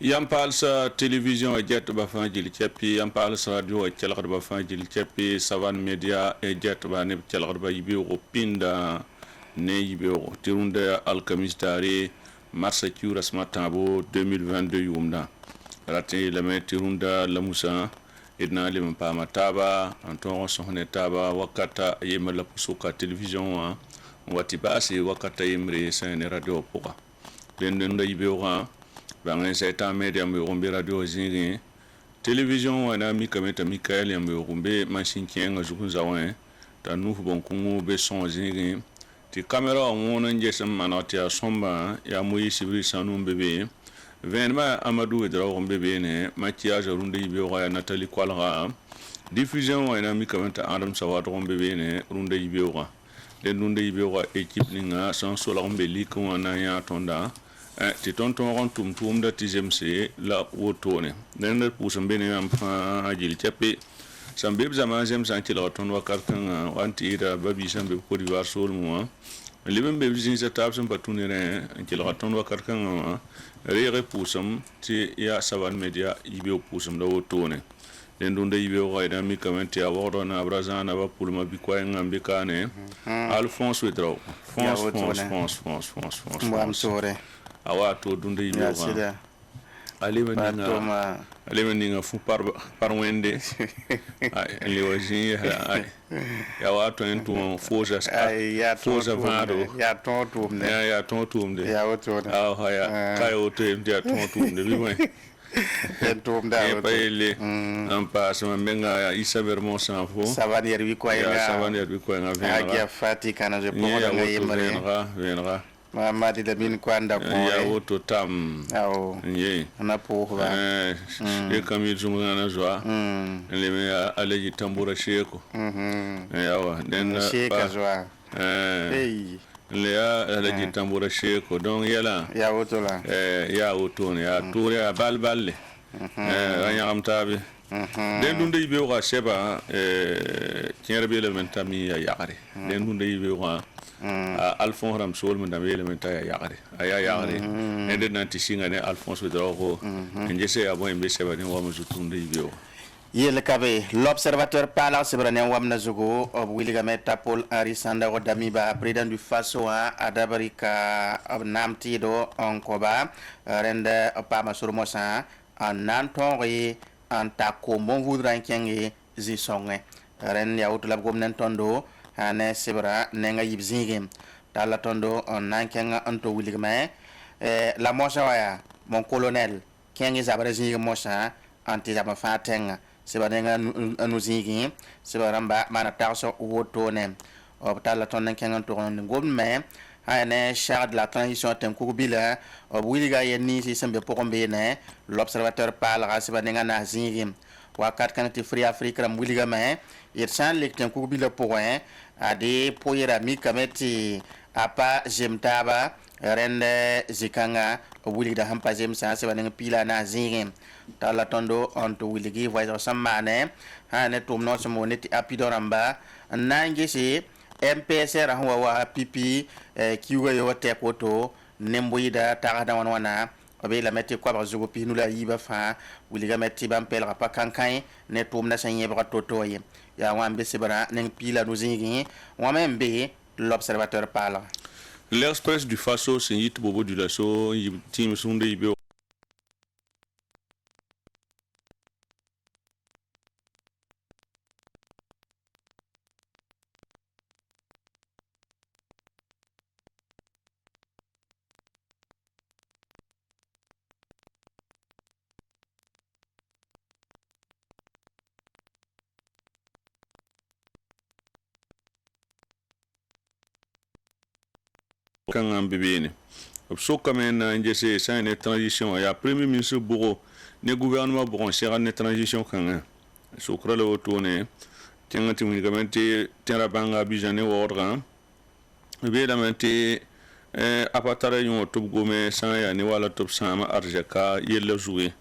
Yampalsa télévision et jet bafan jil chepi yampalsa radio et chelgar bafan jil chepi savan media et jet ba ne chelgar ba yibi o pinda ne yibi o tirunda alkamistari marsa kiura smatabo 2022 yumna rati lame tirunda lamusa idna lim pa mataba anton sohne taba wakata yemala pusuka télévision wa wati basi wakata yemre sen radio poka dendenda yibi o bangen seta media mbe rombe radio zingi télévision wana mi kameta Mikael yambe rombe machine kienga zukun zawen ta nufu bon kungu be son zingi ti camera wona njesam manati a somba ya moyi sibri sanu bebe venma amadou edra rombe be ne maquillage runde yibe wa Nathalie Kwalra diffusion wana mi kameta Adam Sawat rombe be ne runde yibe wa den runde yibe wa équipe ninga sans solo rombe liko wana ya tonda ti tonton tum da TGMC la wotone den pusam bene am fa ajil chape sambe zaman jem san ti la ton wakar kan wanti da babi sambe ko di war sol mo liben be bizin sa tab sam patunere ti la ton wakar kan re pusam ti ya savan media ibe pusam da wotone den donde ibe o ida mi kamenti a wodo na brazana ba pulma bi ko ngambe kane Alphonse Wedro France awa to dunde yibe wa alimeninga fu par wende ali wajin ya wa to entu foja vado ya tontumde ya tontumde ya woto ya kayo to ya tontumde bi mai entumda e paile ampa sama menga isa vermont sans fo savanier bi ko nga venga fati kana je pomo nga yemare venra Mamadi da bin kwanda ko ya woto tam awo ye na po ba e kamil zunga na zwa le me alaji tambura sheko yawa den sheka zwa le ya alaji tambura sheko don yala ya woto la ya woto ne ya toure balballe anya amtabe den dunde yibe wa seba kierbe le mentami ya yare den dunde yibe wa Alphonse Ramsol mun da elementa ya yagare aya yagare ende nanti singa ne Alphonse Wedro njese ya bon mbese ba ne wa muzutunde ibyo yel kabe l'observateur parla sebrane wam na zugo ob wiliga Paul Henri Sandaro Damiba président du Faso a dabarika namti do onkoba rende pa masurmosa en nantonri en tako mon voudran kenge zisonge ren ya utla gomnen tondo ane sebra nenga yibzingem tala tondo on nankenga anto wiligme la mosa waya mon colonel kengi zabara zinga mosa anti zaba fatenga seba nenga anu zingi seba ramba mana tarso wotone o tala tondo kenga to ngomme ne charge de la transition tem ku bila wilga yenni si sembe pokombe ne l'observateur parlera se banenga na zingim wakat kan ti free afrique ram wilga me ir san lek tem ku bila point ade poyera mi kameti apa jemtaba rende zikanga wilga hampa jem sa se banenga pila na zingim tala tondo onto wilgi voice samane ha ne tum no somo neti apidoramba nange si MPSR wa pipi kiwa yo te koto nemboida tagada wana obe la meti kwa bazugo pinu la yiba fa wiliga meti bampel pa kankai ne tum na sanye ba toto ye ya wambe sebara ne pila no zingi wa membe l'observateur parle. L'Express du Faso c'est yit bobo du lasso team sunde ibe kan an bibene so comme na njese sa ne transition ya premier ministre bogo ne gouvernement bogo sera ne transition kan so krala otone tengati mi gamante terabanga bijane wordra be la mente apatara yon top gome sa ya ne wala top sama arjaka yella jouer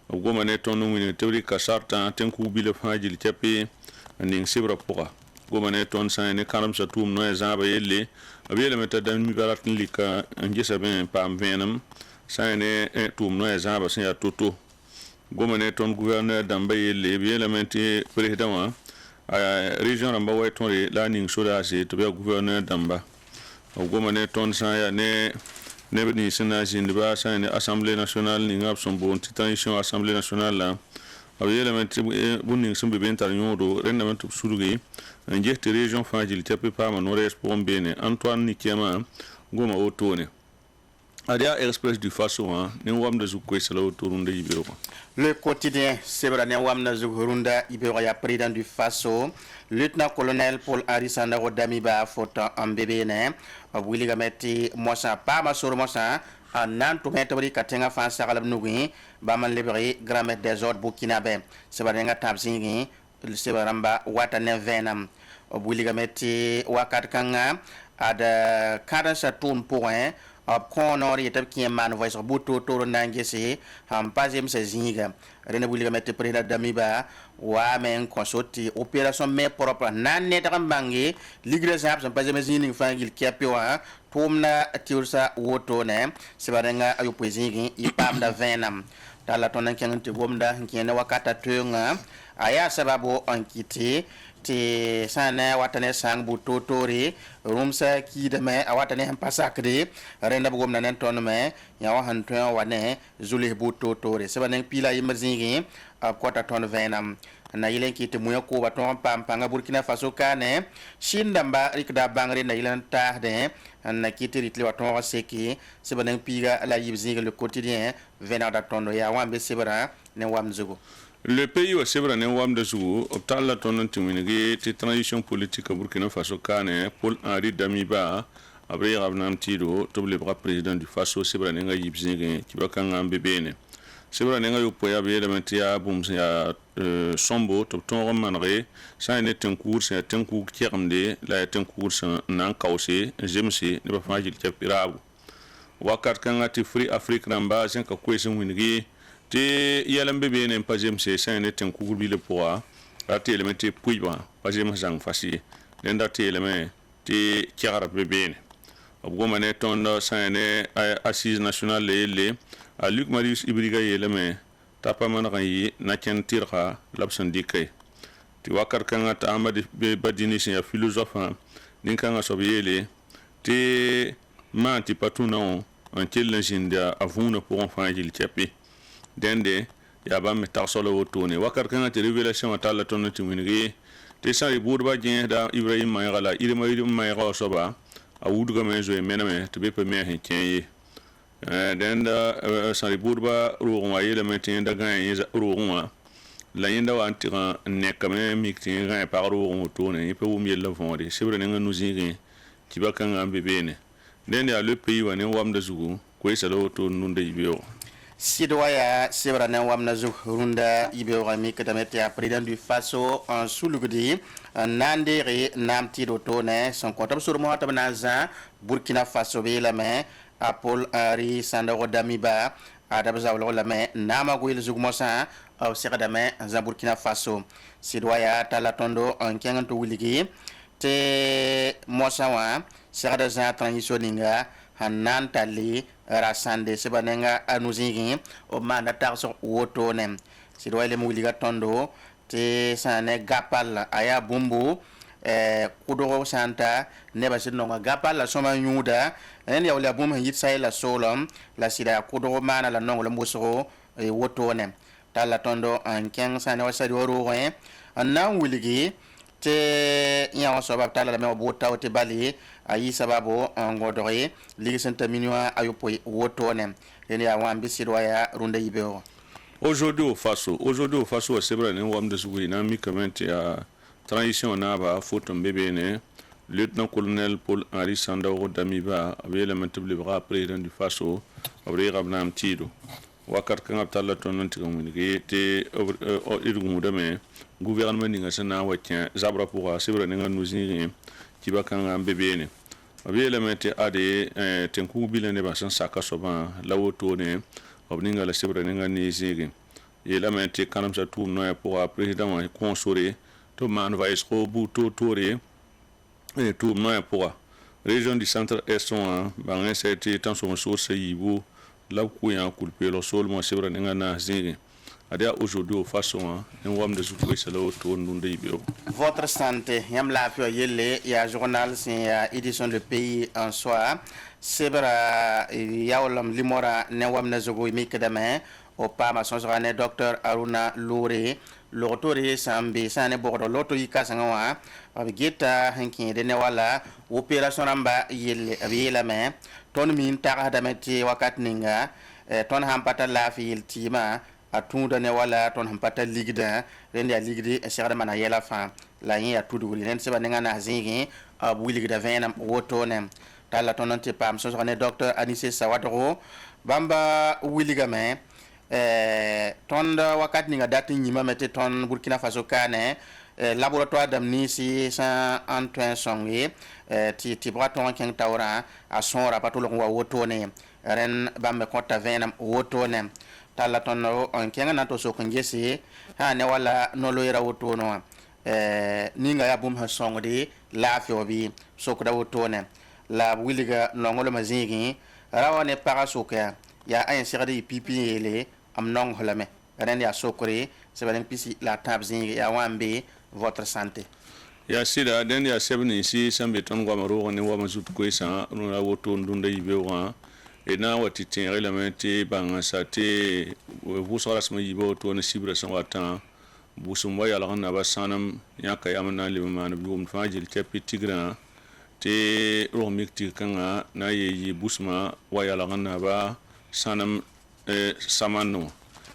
goma ne tonu mi teori ka sarta tenku bile fajil chape ning sibra poka goma ne ton sa ne karam sa tum no zaba yelle abiyele meta dan mi barat lika ngisa ben pam venam sane tum no ezaba sen ya toto goma ne ton gouverneur damba yele abiyele meti président wa région ramba way ton la ning soda se to be gouverneur damba goma ne ton sa ya ne ni sena jindba sane assemblée nationale ni ngap son bon transition assemblée nationale la abiyele meti bunning sumbe ben tar nyodo rendement surugi njehte région fajil tepe pama nord-est pour mbene Antoine Nikema goma otone adia express du Faso ne wam de zukwe sala otorunda ibero. Le quotidien sebra ne wam na zugurunda ibero ya président du Faso lieutenant-colonel Paul Arisanda Damiba fota ambebene wiliga meti mosa pama sur mosa nan to metabri katenga fa sagalab nugi baman lebri gramet des ordres burkinabé sebra nga tabzingi sebaramba wata ne venam obuliga meti wakat kanga ada kada sa tun point ab konori tab ki man voice buto to nangesi ham pazem se zinga rena buliga meti président Damiba wa men consorti opération mais propre nan net rambangi ligre sab sam pazem zinga fangil kepewa tumna tiursa woto ne sebarenga ayu pozingi ipam da venam tala tonan kenante gomda nkene wakata tunga aya sababu ankiti ti sana watane sang buto tori rumsa ki de me awatane pasakri renda bugom nanen ton me ya wa han ton wane zuli buto tori sebanen pila yimazingi kota ton venam na yilen ki te muya ko baton pam panga Burkina Faso kane shindamba rikda bangre na yilen tahde na kiti ritli waton seki sebanen piga la yibzingi le quotidien venant d'atondo ya wambe sebara ne wamzugo. Le pays wa sebra ne wam de zugo optala tonon timinigi ti transition politique Burkina Faso kane Paul Henri Damiba abre rabnam tido to le bras président du Faso sebra ne nga yibzingi kibaka ngambe bene sebra ne nga yo poya be elementia bum ya sombo to ton manre sa ne tencours sa tencours kiermde la tencours nan kawse jemsi ne ba fajil chapirabu wakat kanga ti free afrique namba sen ka kwesen winigi ti yalam bebe ne pajem se sen ne ten kugur bile poa ati elementi puiba pajem zang fasi lenda ti eleme ti kiara bebe ne obgoma ne tondo sen ne assise nationale le a Luc Marius Ibriga yeleme tapa man yi na ken tirha labsan dikay ti wakar kanga ta amadi be badini sen ya philosophe nin kanga sobiyele ti manti patuna on tel jinda avuna pour enfant jil chapi dende ya ba me tarsolo wotone wakar kan te révélation atala ton timini te sa burba gen da Ibrahim Mayala irima Mayra soba a wuduga me zo mename te be pe me hen kenye denda sa burba ruwa yele me tin da gan yi ruwa la yinda wa antira ne kame miktin gan pa ruwa wotone pe wum yella fonde sebre nga nuzingi tibaka ngambe bene den ya le pays wa ne wam da zugu ko isa lo to nunde yibe Sidwaya Sebrana Wamna Runda Ibeorami Katametia, président du FASO en Soulugdi, Nandere Namti Dotone, son comptable sur moi Tabanaza, Burkina Faso la main, à Paul Henri Sandro Damiba, à Dabzao la main, Namagouil Zugmosa, au Seradame, à Burkina Faso. Sidwaya Talatondo en Kanganto Willigi, Te Mosawa, Seradaza Transitioninga, Hanan Tali, rasande sebanenga anuzingi o manda tarso woto nem sido ile muliga tondo te sane gapal aya bumbu kudoro santa neba sidno gapal la soma nyuda en ya wala bum hit sai la solom la sida kudoro mana la nongo la musoro woto nem tala tondo an ken sane wasadi woro en nan wuligi te ya waso ba tala me bota te bali ayi sababu ngodore ligi senta minwa ayopo wotone ene ya wambi sidwaya runda yibeo. Aujourd'hui au Faso c'est vrai ne wam de sugi na mi comment ya transition na ba foto mbebe ne lieutenant colonel Paul Henri Sandro Damiba avait le mentable bras président du Faso abri rabna mtido wakat kan abtalla tonon tigamuni te irgumu dame gouvernement ninga sana watien zabra pour c'est vrai nga nuzini kiba kan mbebe ne abi elemente ade tenku bilene ba san saka soba lawoto ne obninga la sebra ninga ni zigi elemente kanam sa tour no pour président wa consoler to man va esco buto tore et tour no pour région du centre est son ba c'était tant son source yibu la ku ya kulpe lo sol mo sebra ninga na zigi adia aujourd'hui au façon en wam de soutou c'est là autour ndunde ibio. Votre santé yam la pio yelle ya journal c'est édition Le Pays en soi sebra yaolam limora ne wam na zogo mi kedame o pa ma son ne docteur Aruna Loure l'autorité sambi sane bordo loto yikasanga wa abigeta hanki de ne wala opération ramba yelle abiyela me ton min taga dameti wakat ninga ton hampata la fil tima a tunda ne wala ton hampata ligda ren ya ligdi shagada mana yela fa la yin ya tudu len se banenga na zingi a buligda vena woto ne tala ton te pam so ne docteur Anissé Sawadro bamba wiliga me tonda wakat ninga dati nyima mete ton Burkina Faso kane laboratoire d'amnistie Saint Antoine Songé ti braton ken tawra a son rapato lo wa woto ne ren bamba konta vena woto ne tala tono on kenga na to so kongesi ha ne wala no lo ira woto no ninga ya bum ha songde la fi obi so ko da woto ne la wiliga no ngolo mazingi rawane para soka ya ayen sigade pipi ele am nong holame ren ya sokore se balen pisi la tab zingi ya wambe votre santé ya sida den ya sebni si sambe ton gwamaro ne wama zut ko isa no la woto ndunda yibe wa et na wati tin reglementé banga sate vous sera sama yibo to ne sibra san watan busum waya la na ba sanam yaka yamna liman bium fajil chapi tigra te romikti kanga na yi busma waya la na ba sanam samano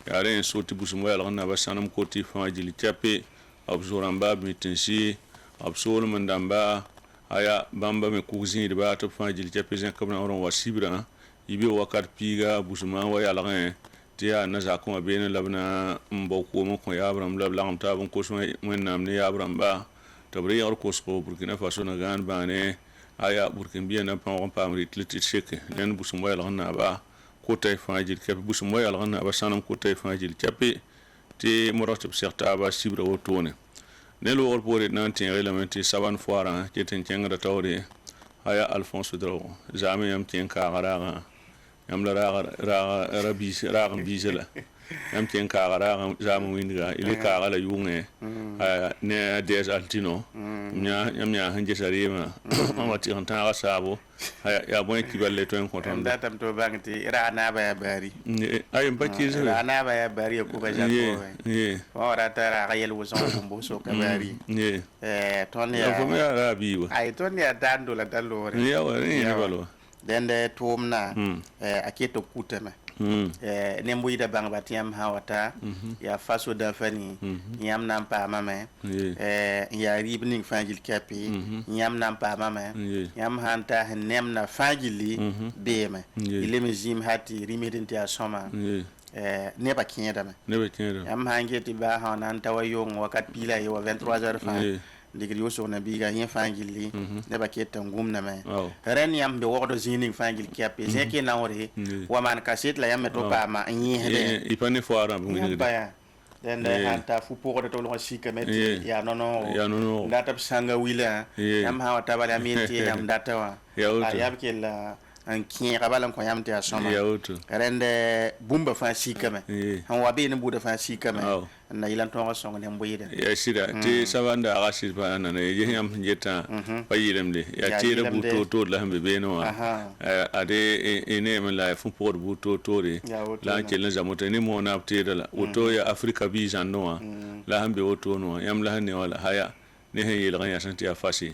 yare soti busum waya la na ba sanam koti fajil chapi abzuramba mitinsi absolu mandamba aya bamba me kuzin ba to fajil chapi zan kabna oron wasibra ibe wakat piga busuma wa yalgan te ya na zakon abene labna mboko mo ko yabram lablam ta bon ko so men namne yabram ba tabre yor ko so Burkina Faso na gan bane aya Burkina bien na pam pamri tlit cheke len busuma yalgan na ba ko tay fajil kep busuma yalgan na ba sanam ko tay fajil chape te moratib certa ba sibra wotone ne lo wor pore nan tin reglementé saban foira ke ten tengra tawde aya Alphonse Dro jamais yam tin ka gara yam la raga bisela yam tin ka gara jamais winga ile ka gara yunge ne des altino nya hanje sarima amati on ta sabo ya bon ki balle to en konton datam to bangti rana ba bari ay mbati rana ba bari ko ba jako ora tara gayel wuson bumbu so ka bari ton ya ko me ara biwa ay ton ya dando la dallo ya wa ni balo dende tumna aketo kuteme ne mbuida bang batiam hawata ya faso da fani yam nan pa mame ya ribning fangil kapi yam nan pa mame yam hanta nem na fangili beme ile mejim hati rimedin ta soma ne ba kinyada me yam hange ti ba ha nan tawayong wakat pila yo 23h fa digri yo so na biga yin fangili ne ba ke tangum na me ren yam be wodo zining fangil kapi zeke na ore wa man kaset la yam to pa ma yin hede ipane fo ara bu ngi den hanta fu pour de tolo sika meti ya nono data sanga wila yam ha wata bala minti yam data wa ya ke la an kin rabala ko yam te asoma rende bumba fa sika me han wa be ne buda fa sika me na ilan to songo ne mboyida ya sida te savanda arashi ba na ne yam jeta payilemde ya tire buto to la hambe be no ade ene me la fu pour buto to re la ke la zamote ni mo na tire la oto ya afrika bi janno la hambe oto no yam la ne wala haya ne he yel ganya santi afasi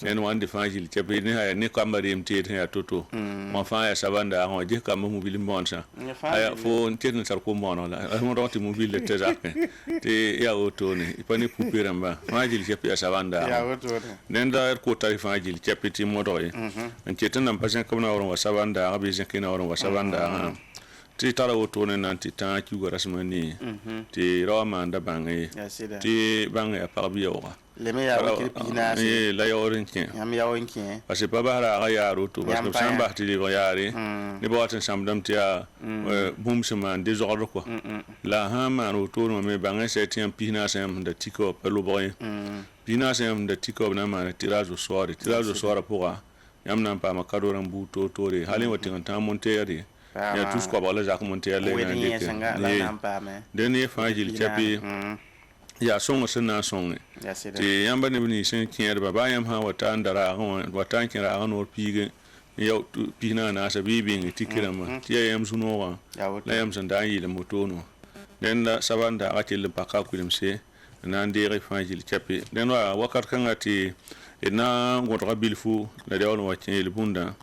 en wande fangil chepe ne ha ne kamari mti ya toto mo fa ya savanda ho je kam mo bil monsa aya fo nten sar ko mono la mo roti mo bil te zakke te ya oto ne ipani pupiramba fangil chepe ya savanda ya oto nen da ko tari fangil chepe ti mo do en chetan nam pasen kam na woron wa savanda abi jen kina woron wa savanda ti tara oto ne nanti ta ki go rasmani ti roma nda bangi ti bangi ya parbi yo le me ya wakil pina la yorin kin yam yawon kin parce que baba ra ya roto parce que samba ti le yare ni bo tan samdam ti ya bum sema de zoro ko la ha ma roto no me bangi se ti pina sem de tiko pelo boy pina sem de tiko na ma tirazo soare pour yam nan pa ma kadoran buto tore halin watin ta montere ya tous ko bala jak montere le ngande den ye fangil chapi ya songo sena songo ti yamba ne bini sen kier baba yam ha wata ndara wata kira no pige ya pina na sa bibi tikirama ti yam suno wa la yam sanda yi le motono den la sabanda atil baka kulimse nan de fangil chapi den wa wakat kangati ina ngotra bilfu la dewon wa chen le bunda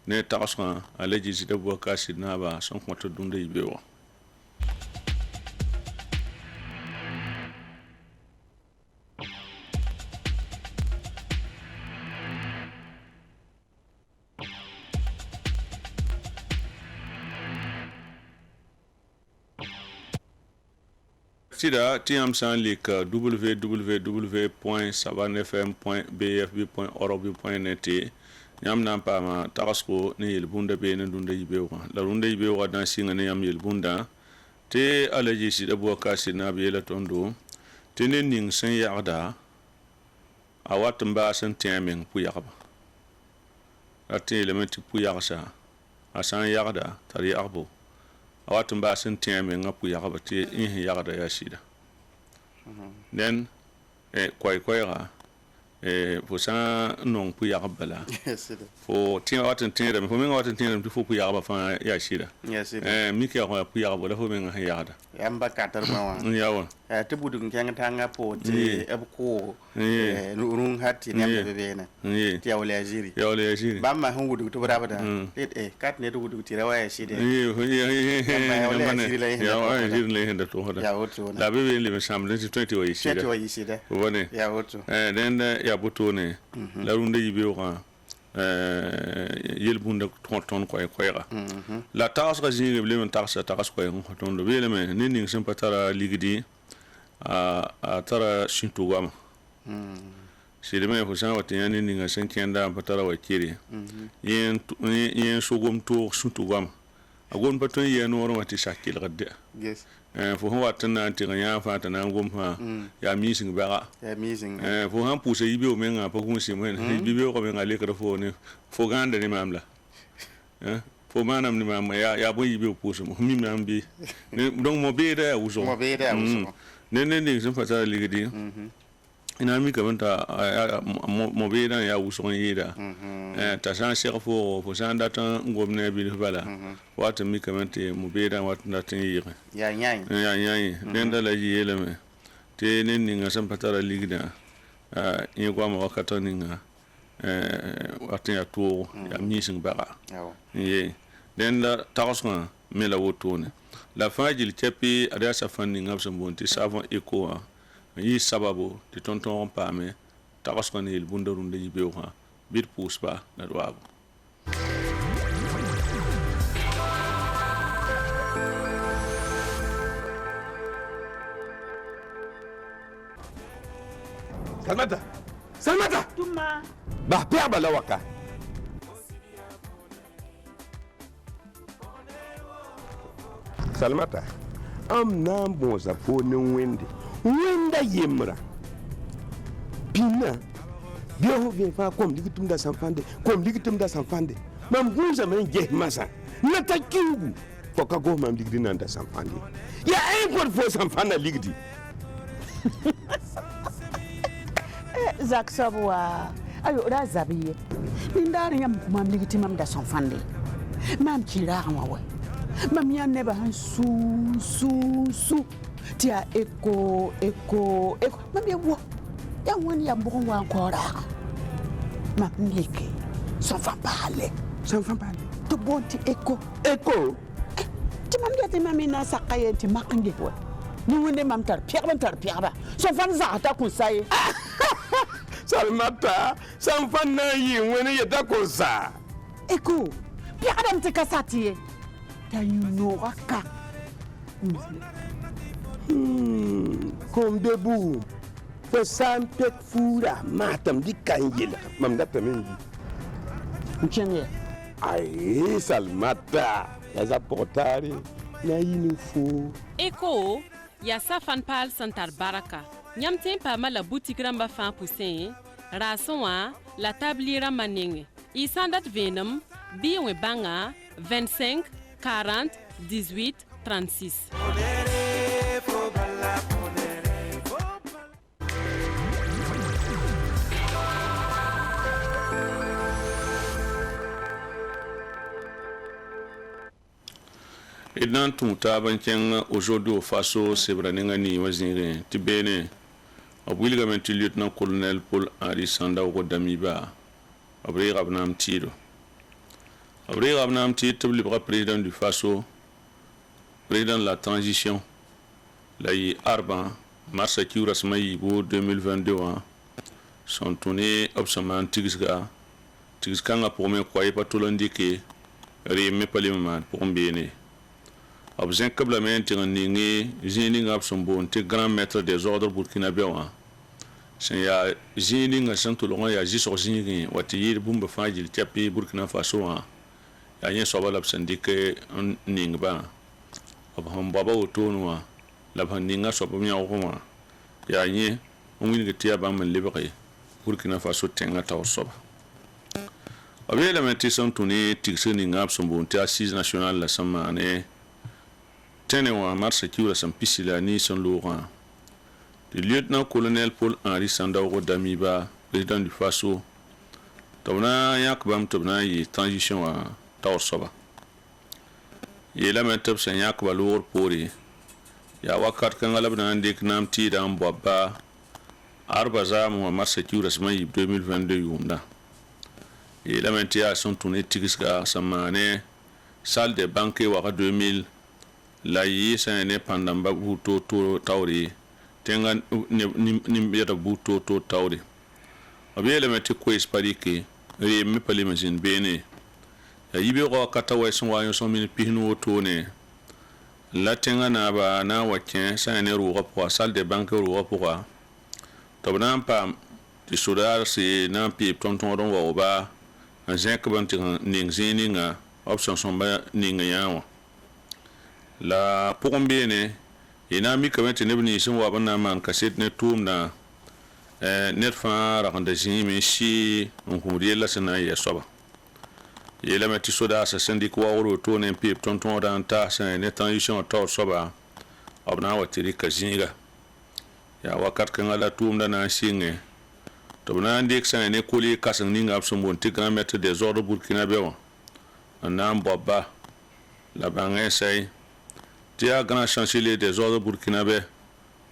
ne taxon alaji ci debbo kasi na ba son ko to dunde yibewo sida tiam san lik www.savanfm.bfb.org.net yam nan pa ma taxko ne yel bunda be ne dunda yibewo la dunda yibewo dan singa ne yam yel bunda te alaji si debbo kasi na be la tondo te ne ning sen yarda a watamba san tiamen pu yarba ate elementi pu yarsa a san yarda tari arbo a watamba san tiamen pu yarba te in yarda ya sida den koy ga fo sa non pu yarbala fo tin watin tin da fo men watin tin da fo pu yarba fa ya shida mi ke ko pu yarba da fo men ha yarda yamba katar ma wa yawa te budun kan tanga po te ab ko rung hatti ne be na ti awle ajiri bamma hu wudu to brabada kat ne to wudu ti rawa ya shida ya wa ajiri le henda to hoda ya woto la be le samle 20 wa shida wone ya woto den ya buto ne la runde yibe wa yel bunda ton ko ra la tax ga jinge le men tax ko ton do bele men ni ning sem patara ligidi a tara shintu gama shi de me ko san wati yani ninga sen kenda patara wa kiri yen sogom to shintu gama agon paton yen woro wati shakil gadde yes fo ho watana ti ganya fa tana ngom fa ya missing baga fo han pousse yibe o menga pa ko si men yibe ko menga le kra fo ne fo ganda ni mamla fo manam ni mam ya bo yibe o pousse mo mi mambi donc mo be da uzo ne sun fata ligidi ina mi ka banta mo be da ya uzo yida ta san fo san data ngom ne bi bala wata mi ka banta mo be da wata data yi ya nyai den da la yele me te ne ninga san patara ligida in kwa ma wakata ninga wata ya to ya missing baga ye den da taxon me la wotone la fãa gil kɛpi ad yaa safan ninga b sẽn boond tɩ savon eco wã n yɩ sababo tɩ tõn-tõog n paame tagsg n yel bũmda rũndã yibeoogã bɩ d pʋʋsba la d waabo Salmata Tuma bah pɛgba la waka Salmata am na n bõosa foo ne wẽnda yemra pĩnã beoog vẽ fãa kom lig tʋmda sãn fãnde mam gũusame n ges masã nata kiugu fo ka gos mam ligdi nan da sãn fãnde yaa ẽ kõd fo sãn fãnda ligdi zak sabu wa ayo ra zabiye min dar yam mam ligiti mam da son fande mam kira wa wa mam ya ne ba su tia eko mam ya wo ya won ya mbon wa kora mam nike son fan parler to bonti eko ti mam ya ti mam na sakaye ti makange wa ni wonde mam tar piaba son fan za ta kun sai Salmata san fan na yi wani ya dako sa eko piadam te kasati ta yuno ka kom debu fo san pek fura matam di kan yela mam da tamen mchenge ai Salmata ya za portari na yi ni fo eko ya safan pal santar baraka nyam tẽn paama la butik rãmbã fãa pʋsẽ raasẽ wã la tabli rãmbã nengẽ y sã n dat vẽenem bɩ wẽ bãnga 25 40 18 36 d na n tũu taab n kẽng aujourd'hui au faso sebra nengã nii wã zĩigẽ tɩ beene b wilgame tɩ lieutenant colonel Paul Henri Sandaogo Damiba b reega b naam tɩɩdo b reega b naam tɩɩd tɩ b lebga président du faso président de la transition la yɩ arbã marsa kiura sẽma yiibo 2022 wã sẽn tũ ne b sẽn maan tigs kãngã pʋgẽ me koa pa tol n dɩke reem me pa lem n maan pʋgẽ beene b zẽk b lame n tɩg n ninge zĩig ninga b sẽn boond tɩ grand maître des ordres burkinabé wã sẽn yaa zĩig ninga sẽn tʋlg n yaa zɩsg zĩigẽ wa tɩ yɩɩd bũmba fãa gil kɛpɩ burkina faso wã yaa yẽ soaba la b sẽn dɩk n ningbã b sẽn boaba wotone wã la b sẽn ninga soab b yãoogẽ wã yaa yẽ n wilg tɩ yaa bãmb n lebge burkina faso tẽngã taoor soaba b yeelame tɩ sẽn tũ ne tigsg ninga b sẽn boond tɩ assise nationale la sẽn maane tẽne wã marsa kiura sẽn pisi la nii sẽn loogã tɩ lieutenant colonel Paul Henri Sandaogo Damiba président du faso tɩ b na n yãk bãmb tɩ b na n yɩ transition wã taoor soaba yeelame tɩ b sẽn yãkba loogr poore yaa wakat kãngã la b na n dɩk naam tɩɩda n baoba arba zaam wã marsa kiura sẽma yib 2022 yʋʋmdã yeelame tɩ yaa sẽn tũ ne tigsga sẽn maane salle de banque waga 2000 la yɩ sã ne pãndãmba buud-toor taoore tẽngã nim-yɛda buud-toor taoore b yeelame tɩ koees pa rɩke reem me pa lem n zĩnd beene yaa yibeoogã wakata wɛ sẽn wa yõsg min pisn wotone la tẽngã naaba na n wa kẽ sã ne roogã pʋga salle de banque roogã pʋga tɩ b na n paam tɩ sodaarse na n peeb tõn-tõod n waooba n zẽkb n tɩ ning zĩig ninga b sẽn sõmba ning yã wã la pʋgẽ beene y na n mikame tɩ neb nins n wab n na n maan kaset ne tʋʋmdã ned fãa ragenda zĩime sɩ n gũud yella sẽn na n yɛ soaba yeelame tɩ sodaasã sẽn dɩk waoogr wotone n peeb tõn-tõodã n taas ne transition taoor soaba b na n wa tɩ rɩka zĩiga yaa wakat kãngã la tʋʋmdã na n sɩngẽ tɩ b na n dɩk sã ne kole kãseng ninga b sẽn boond tɩ grand maître des ordres burkinabé wã n na n baoba la bãngẽ sɛy tɩ yaa grand chancelier des ordres burkinabé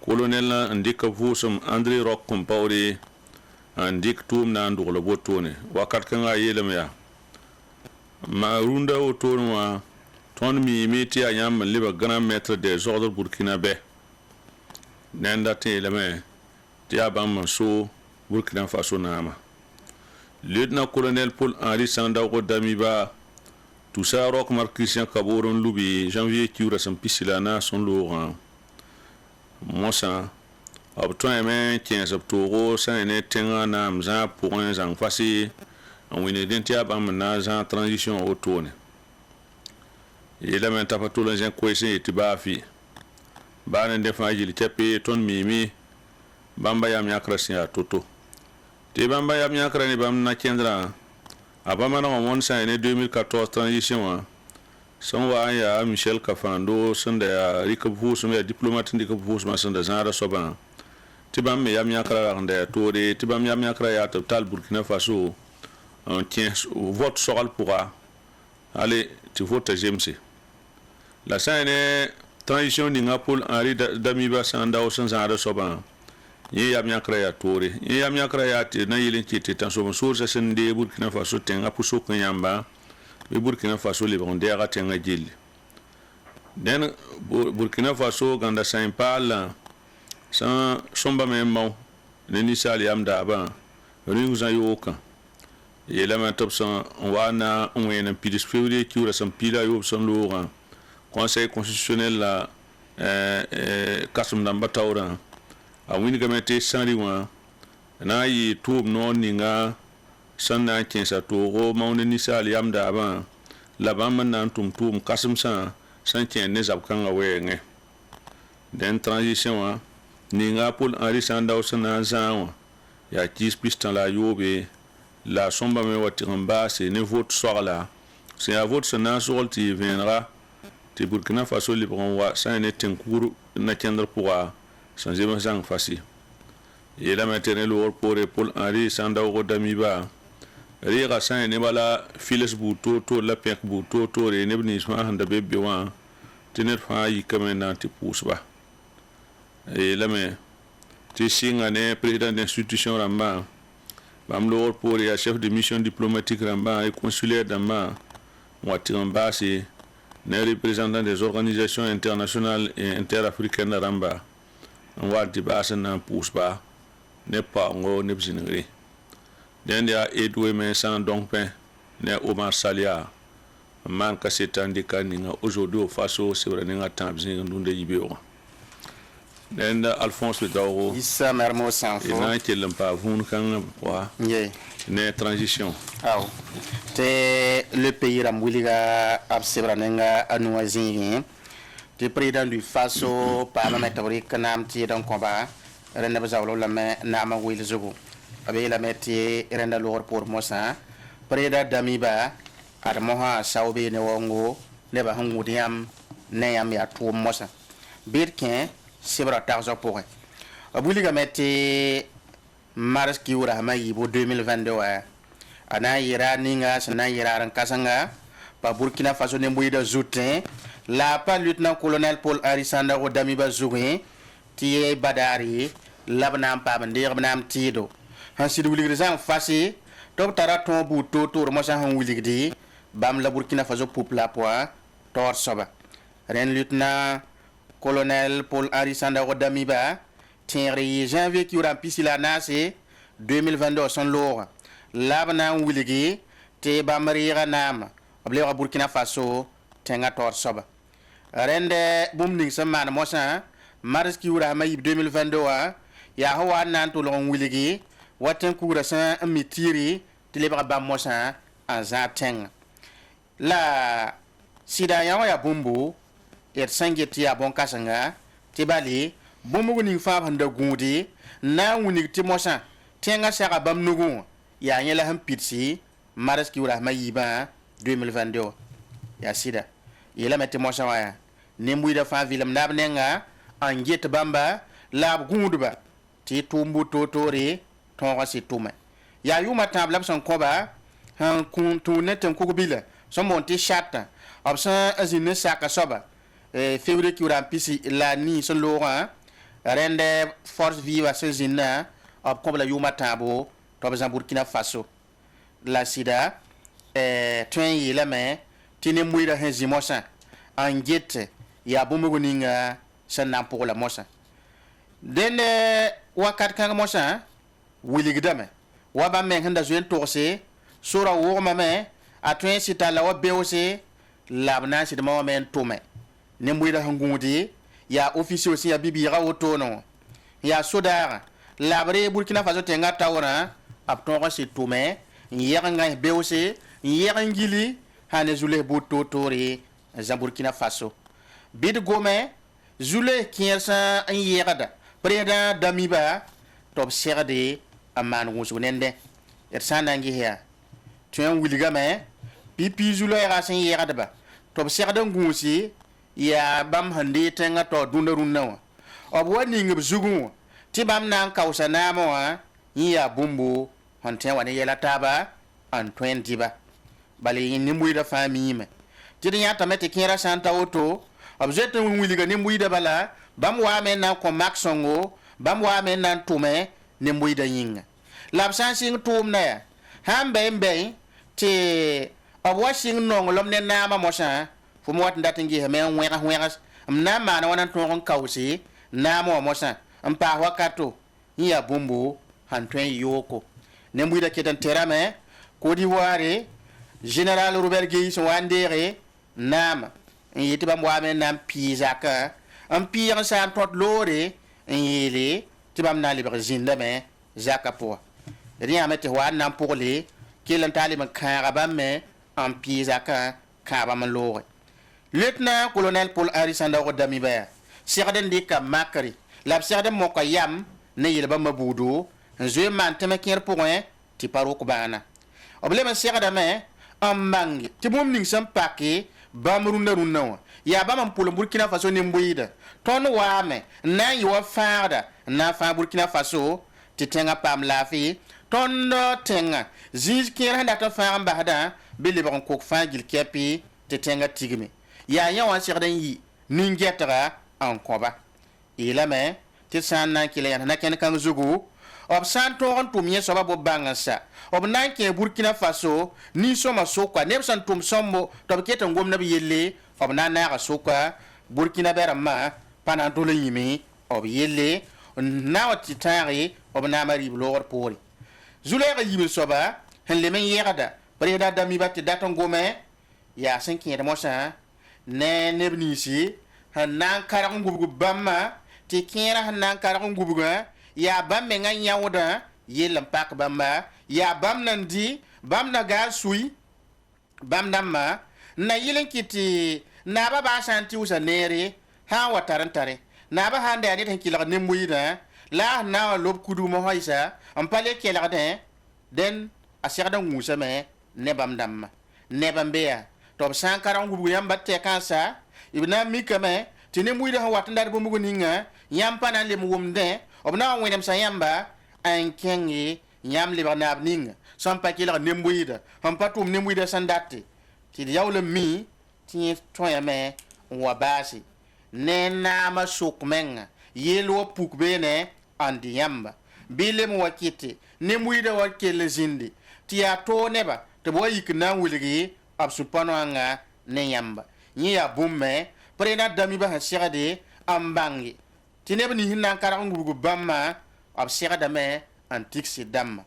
colonel n dɩk vʋʋsem André Rock Compaoré n dɩk tʋʋm na n dʋgla wotone wakat kãngã a yeelame yaa ma rũndã wotone wã ton mi ti ayam liba grand maître des ordres burkinabé nenda te lame ti abam so Burkina Faso nama lieutenant-colonel Paul-Henri Sandaogo Damiba tout ça rock Marc Christian Kaboron Loubi janvier Kiura son pisilana son Laurent Mossa obtoin men 15 octobre ça ne tenga nam za pour un zang fasi on wine dentia bam na za transition autone et la men tapato le gen kwese ti ba fi ba ne defa jili tepe ton mimi bamba yam yakrasia toto te bamba yam yakrani bam na kendra abama na mon sa ne 2014 transition son wa ya Michel Kafando son da rikabu son ya diplomate ndikabu son son da zara soban ti bam me yam yakra nda tore ti bam yam yakra ya total Burkina Faso on tient vote soral pourra aller tu vote GMC la saine transition ni ngapol Henri Damiba Sandao sans zara soban ye yam yakra ya tore ye yam yakra ya ti na yelin ti tan so source sen de Burkina Faso tenga puso kan yamba be Burkina Faso le bon dera tenga jilli den Burkina Faso ganda Saint-Paul sans somba memmo ne ni sali am da ba ringu za yoka ye la ma top san wana on en pidis février qui ura san pila yo san Laurent conseil constitutionnel la kasum namba tawra a wini gamete sanri wa na yi tub no ninga sanna kensa togo maune ni sali am da ba la ba man nan tum kasum san ken ne zab kan awenge den transition wa ninga Paul-Henri Sandaogo sana zawa ya kis pistan la yobe la somba me watiramba c'est ne vote soir là c'est à vote sana sorti viendra te Burkina Faso libron wa ça ne tenkuru na kendra pourra sans émission facile et la maternelle pour Paul-Henri Sandaogo Damiba rira ça ne bala files buto to la pek buto to re ne bnisma handa bebbe wa tenet fa yi kamena ti pusba et la me ti singa ne président d'institution ramba bam lor pour ya chef de mission diplomatique ramba et consulaire damba wati ramba c'est ne représentant des organisations internationales et interafricaines ramba on va dibasa na pusba ne pa ngo ne bzinri den ya edwe men sans donc pen ne Omar Salia man ka setandi kaninga aujourd'hui au Faso c'est vrai nga tambzin ndunde yibeo den Alphonse Dauro Issa Mermo Sanfo ina kelam pa vun kan wa ye ne transition aw te le pays ramwiliga absebranenga anuazin te président du Faso parlement tabrique nam ti don combat renda bazawlo la me nama wil zugo abe la meti renda lor pour mosa président Damiba armoha sawbe ne wongo ne ba hangu diam ne yam ya to mosa birkin sebra tarzo pour abuliga meti mars ki ura ma yibo 2022 wa ana yira ninga sana yira ran kasanga pa Burkina Faso ne mbuida zoutin la pa lieutenant-colonel Paul-Henri Sandaogo Damiba Zourin tie badari labnam pa bandir banam tido hansi wuligri zang fasi top tara ton bu to mo sa han wuligdi bam la Burkina Faso popla poa tor soba ren lieutenant-colonel Paul-Henri Sandaogo Damiba tienri janvier qui aura pisila nase 2022 son lor labnam wuligi te bamrira nam oble Burkina Faso tenga tor soba rende bumning samana mosa mars ki ura ma 2022 ya hawa nan to lon wiligi waten kura sa mitiri tilebra ba mosa en zaten la sida ya bumbu et sangeti ya bon kasanga tibali bumbu ni fa handa gudi na wuni ti mosa tenga saka bam nugu ya nyela ham pitsi mars ki ura ma 2022 ya sida yela meti mosa waya nimbuida fa vilam nabnenga anget bamba lab gundba ti tumbu totori tonga si tume ya yuma tabla son koba han kun tunetem kukubila son monti chata opsa azine saka soba février qui aura pisi la ni son lora rende force viva ce zina op kobla yuma tabo to bazan Burkina Faso la sida twen yela me tini muida hen zimosa en get ya bumbu ninga sanna pour la mosa den wakat kan mosa wiligdame wa ba men handa zuen torse sura wo mame atwen sita la wa beose labna si de mo men tome ne mbuida hangudi ya officier aussi ya bibira otono ya sodara labre Burkina Faso tenga tawra apton si tome yanga beose yangili hane zule buto tori za Burkina Faso bid gome zule kiersa yegada preda damiba top serde aman wusunende et sanangi here tuen wiligame pipi zule rasin yegada ba top serde ngusi ya bam hande tenga to dundarunna obwani ngib zugu ti bam nan kausa namo ya bumbu hanten wani yela taba an 20 ba bali ni muida famille ti nya tamete kira santa auto objet wiliga ni muida bala bam wa men nan ko maxongo bam wa men nan tume ni muida yinga labsan sing tum na hambe mbe ti obwa sing nong lom ne nama mosa fu mo wat ndatingi he men wera amna mana wanan ton kausi namo mosa ampa wakato ya bumbu hantwen yoko ne muida ketan terame ko di ware Général Robert Guy son wandere nam yiti bam wa men nam pizaka am pire sa tot lore yele tibam na libre zinda me zaka po rien mette wa nam pour les kilan talima karabam me am pizaka kabam lore lieutenant colonel Paul Arisanda Damiba sirden dika makari la sirden moko yam ne yele bam mabudu je man teme kier point ti paro ko bana oblema sirda me ambangi ti mom ning sam pake bamrunda runna ya bam pul Burkina Faso ni mbuida ton wame na yo faada na fa Burkina Faso ti tenga pam lafi ton no tenga ziz kira ndata fa ambada bili bon ko fa gil kepi ti tenga tigmi ya yawan sirdan yi ningetra en koba ilame ti sanna kile na ken kan zugu ob san toron tum ye soba bo bangasa ob nan ke Burkina Faso ni soma sokwa ne san tum sombo to ke tan gomna bi yelle ob nan na sokwa Burkina berama pana dole yimi ob yelle na wati tari ob na mari blor pori zulere yimi soba hen le men yegada preda dami batti daton gome ya sen ke de mosa ne nebnisi han nan karam gubu bamma ti kera han nan karam gubu ya bam me nga nyawda yelam pak bamba ya bam nandi bam na ga sui bam namma na yilen kiti na ba ba shanti usa nere ha watarantare na ba hande ani tan kila nembuida la na lob kudu mo hoisa am pale kela den asirda ngusa me ne bam damma ne bambea to sankara ngubu yamba te kansa ibna mikame tini muida ha watandar bo mugo ninga yampa na lem wumde obna wendem sayamba an kengi nyam le barnab ninga sampa kila nembuida hampa tum nembuida sandati ti yawle mi ti toya me wa basi ne na ma sukmenga yelo pukbene andi yamba bile mo wakiti nembuida wakele zindi ti ya to neba to bo yikna wuligi absupano anga ne yamba ni ya bumme prena dami ba hasirade ambangi tineb ni hinna kara ngubu bamma ab sirada me antiksi damma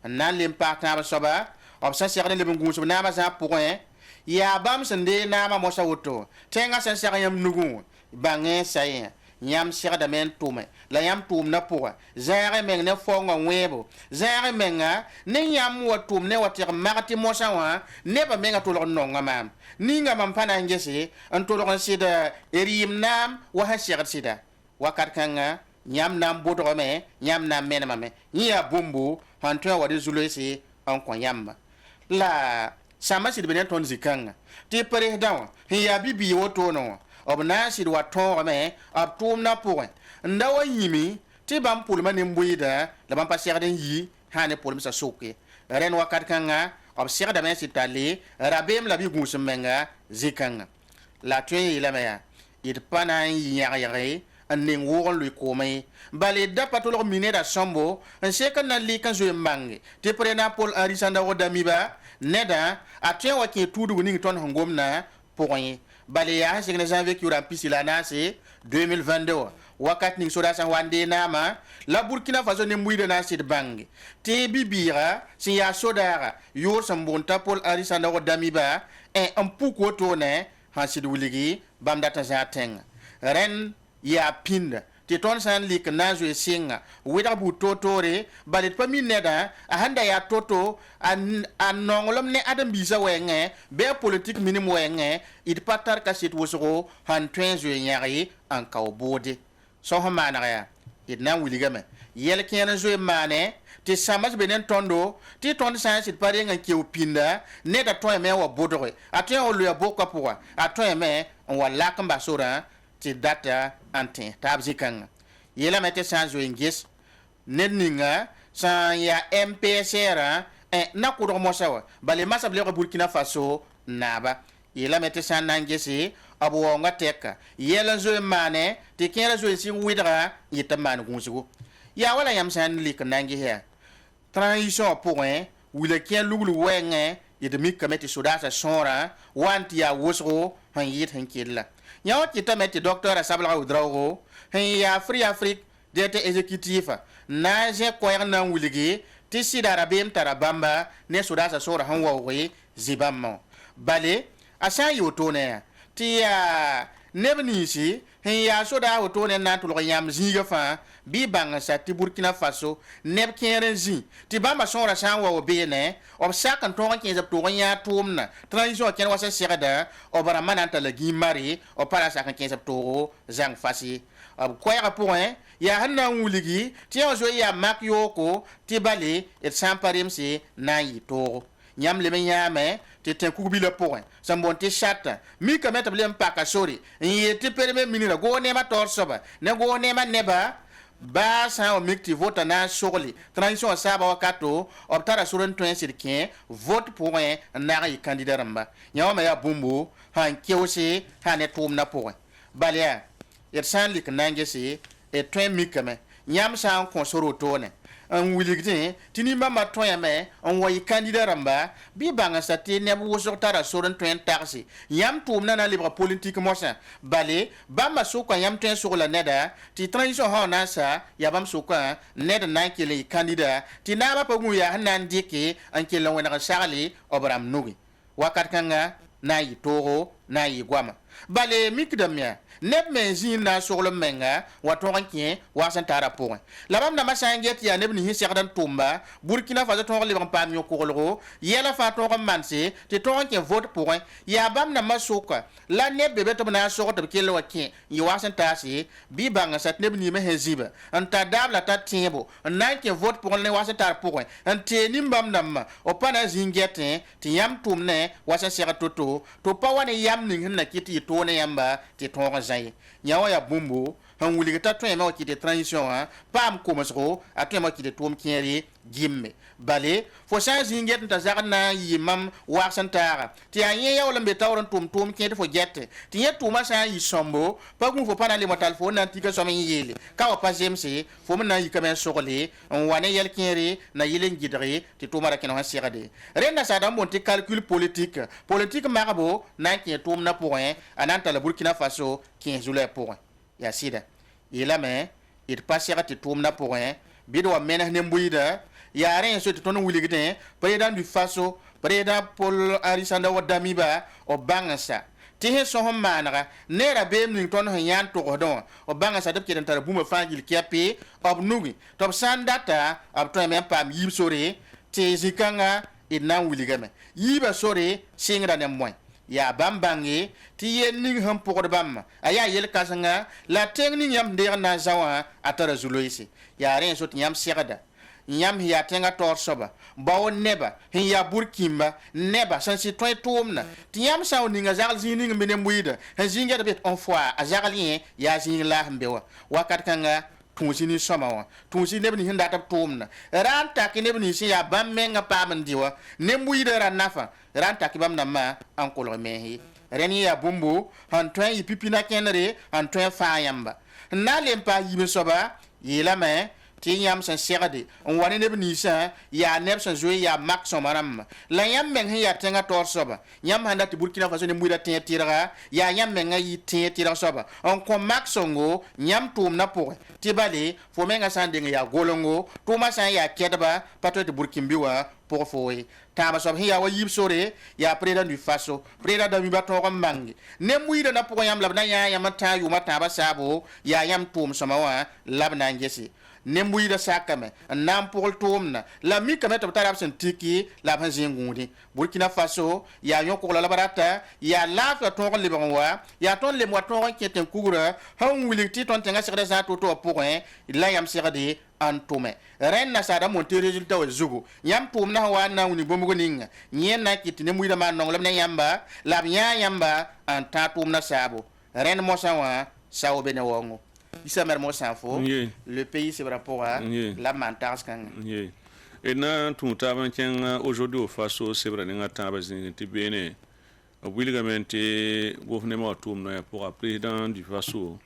nan lem parta ba soba ab sa sirade le bungu so na ba sa point ya bam sende na ma mosa woto tenga sa siraya yam nugu bange saye yam sirada men tume la yam tum na poa zare men ne fonga webo zare menga ne yam watum ne watir marti mosa wa ne ba menga to lo nonga mam ninga mam pana ngese an to lo sida erim nam wa hasir sida wakat kanga nyam nam bodo me nyam nam menama me ya bumbu hanto wa de zulesi an kon yamba la sama sid benen ton zikanga ti pare dawa ya bibi woto no obna sid wa to me ab tum na point ndawa yimi ti bam pulma ne mbuida la bam passer den yi hane pulma sa soke ren wakat kanga ob sirda men sitali rabem la bi gusmenga zikanga la tuen la meya it pana yare an ning wogon lui komai bale da patolo minera sombo en seka na li kan zo mangi te prena Paul Arisanda Damiba neda atien wa ke tudu ni ton hongomna poin bale ya signe janvier ki ura pisila na se 2022 wakat ning soda san wande nama la Burkina Faso ne muide na sid bangi te bibira si ya sodara yor sambonta Paul Henri Sandaogo Damiba en puko to ne ha sid wuligi bam data jateng ren ya pinda ti ton san lik na zo singa wida bu totore balit pa min neda a handa ya toto an nongolom ne adam bisa wenge be politique minim wenge it patar ka sit wosoro han twen zo nyari an kawbode so ha manaya it na wuliga me yel ken zo mane ti samas benen tondo ti ton san sit pare nga kiu pinda ne da to me wa bodore atwen o lu ya bokwa poa atwen me on wa lakamba sora ti data antin tabzikanga yela mete sanzo ingis nedninga san ya MPSR na ko do mo sawa bale masa ble ko Burkina Faso naba yela mete san nangesi abo nga teka yela zo mane ti kera zo si widra yitaman gunsugo ya wala yam san lik nangi he transition point wile ken luglu wenge yidmi kameti sudasa sora wanti ya wosro han yit han killa nyaw kita meti docteur asabla udrago hen ya free afrique dete executif na je koyer na wuligi ti sidara bem tarabamba ne sudasa sora han wawe zibammo bale asa yotone ti ya nebnisi hen ya soda wotone na tulo yam ziga fa bi banga sa ti Burkina Faso neb keren zi ti bamba sora san wawe bene ob sakan to kan zap to nya tumna transition ken wasa segada obara mananta la gimari o para sakan ken zap to zang fasi ob koya point ya hanna wuligi ti o zo ya mak yoko ti bale et samparim si na yi to nyam le nyame ti ten ku bi le point sambon ti chata mi ka meta blem paka sori yi ti perme minira go ne ma tor soba ne go ne ma neba ba sa o mikti vote na sogli transition saba wakato optara suran to sirkin vote pour na yi candidat ramba nyama ya bumbu han kewse han etum na point balia et san lik nangesi et to mikame nyam sa ko soro to ne an wiligte tini mama to ya me on wayi candidat ramba bi banga sati ne bu sortara soron to taxi yam tum na libre politique mosa bale bamba suka yam ten sur la neda ti transition ha na sa ya bam suka neda na kele candidat ti na ba pagu ya hanan dike an kele wona sarali obram nugi wakat kanga na yi toro na yi gwama bale mikdamya neb men zin na soglo menga wa toran kien wa san tara point la bam na masanget ya neb ni hiserdan tumba Burkina Faso toran le ban pam yo kolgo yela fa toran manse te toran kien vote point ya bam na masuka la neb bebe to na sogo to kelo wa kien yi wa san tasi bi banga sat neb ni me heziba anta dabla ta tiebo na kien vote point le wa san tar point ante ni mbam nam o pana zingete ti yam tumne wa san sera toto to pa wane yam ning na kiti to ne yamba ti toran zai nyawa ya bumbu han wuli ta to ma ki de transition ha pam ko masro atwe ma ki de tom kieri gimme bale fo change nget ta zarna yimam wa santara ti anye ya wala be tawran tom kieri fo jette ti yetu ma sa yi sombo pa gun fo pana le motal fo nan ti ka so men yele ka wa pa jemse fo men yi kamen sokole on wane yel kieri na yelen gidre ti to mara ken ha sirade renda sa dam bon ti calcul politique marabo na ki tom na point ananta la Burkina Faso 15 juillet pour ya sida ila me it passera ti tumna pour bido mena nembuida ya ren so ti tono wuligite président du Faso président Paul Henri Sandaogo Damiba o bangasa ti he so manara nera be min ton yan to godon o bangasa de kidan tar buma fangil kiapi ob nugi top sandata ab to men pam yib sore ti zikanga ina wuligame yiba sore singra ne moy ya bambange ti yenning ham pokor bam aya yel kasanga la tengni yam der na zawa atara zuloisi ya ren so yam segada yam ya tenga tor soba bawo neba hin ya burkimba neba san si toy tomna ti yam saw ninga zagal zining mene muida ha zinga de bet on fois a zagalien ya zing la mbewa wakat kanga tunsini somawa tunsi nebni hinda tap tomna ran taki nebni si ya bam menga pam ndiwa nembuida ran nafa ran taki bam na ma an kolo mehi reni ya bumbu han twen yi pipina kenre han twen fa yamba na lempa yibe soba yela me tɩ yãmb sẽn segde n wa ne neb ninsã yaa neb sẽn zoe yaa mak sõma rãmbã la yãmb meng sẽn yaa tẽngã taoor soaba yãmb sãn dat tɩ burkina faso ne muɩda tẽeg tɩrga yaa yãmb mengã yɩ tẽeg tɩrg soaba n kõ mak sõngo yãmb tʋʋmdã pʋgẽ tɩ bale fo mengã sã n deng yaa golengo tʋʋmã sã n yaa kɛdba pa tõe tɩ burkin-bi wã pʋg fo ye tãabã soab sẽn yaa wa yiib sore yaa président du faso président damiba tõog n mange ne muɩda na pʋgẽ yãmb la b na yãa yãmb n tãag yʋʋmã tãabã saabo yaa yãmb tʋʋm sõma wã la b na n gese ne muɩda sakame n na n pʋgl tʋʋmdã la mikame tɩ b tara b sẽn tɩki la b sẽn zĩig gũudẽ burkina faso yaa yõ-kogla la b rata yaa laafɩa tõog n lebg n wa yaa tõnd lem wa tõog n kẽ tẽn kugrã sẽn wilg tɩ tõnd tẽngã segda zã to-to wã pʋgẽ la yãmb segde n tʋme rẽnd nasaada monte résultat wa zugu yãmb tʋʋmdã sẽn wa n na n wilg bõmbg ninga yẽ na n kɩt tɩ ne muɩda maan nonglem ne yãmba la b yãa yãmba n tã tʋʋmdã saabo rẽnd mosã wã sao be ne waoongo isa mer mo sanfo le pays c'est rapport à la mantas kan et na tout taban tien aujourd'hui au faso c'est vrai nga taba zin ti bene obligamente gouvernement tout no pour président du faso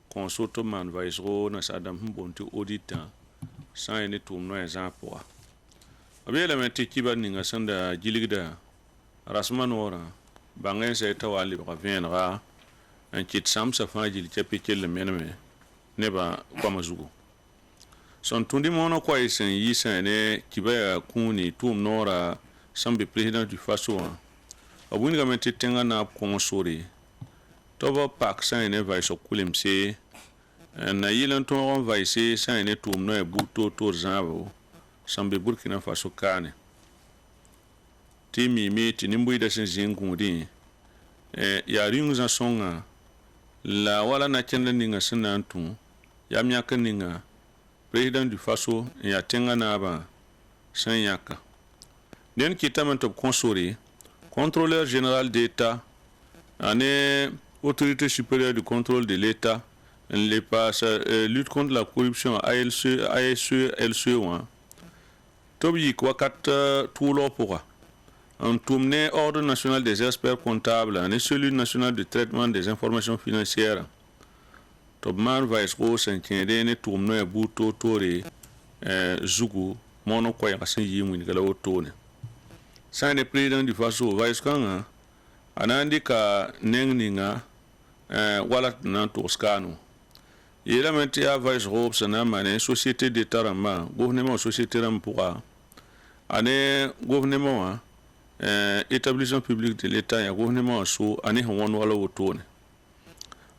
consulto man vaisro na sadam bonti auditant sans ene tout no exemple pour abela menti kiba ninga sanda jiligda rasman ora bangen se tawali ba venra un kit sam sa fa jil chapitel le menme neba kwama zugu son tundi mono kwa isen yisa ne kibaya kuni tum nora sambe président du faso abuni gamete tenga na konsori toba pak sa ne vai so kulimse na yilan to vai se sa ne tum no e buto to zabo sambe burkina faso kane timi mi tinimbu da sen zingudi ya ringa songa la wala na kenda ninga sinantu yam yaka ninga président du faso ya tenga na ba san yaka den kitamen top consori contrôleur général d'état ane autorité supérieure du contrôle de l'état les pas lutte contre la corruption ASE LCE tobi kwakat tulo pourra un tourné ordre national des experts comptables ane cellule nationale de traitement des informations financières tobman vaisro senkende ne tumno e buto tore zugu mono ko ya san yimu ni kala otone sane président du faso vaiskanga anandi ka nengninga wala na toskano yela menti ya vaisro sana mane société d'état rama gouvernement société ram pourra ane gouvernement établissement public de l'état ya gouvernement so ane hon wala otone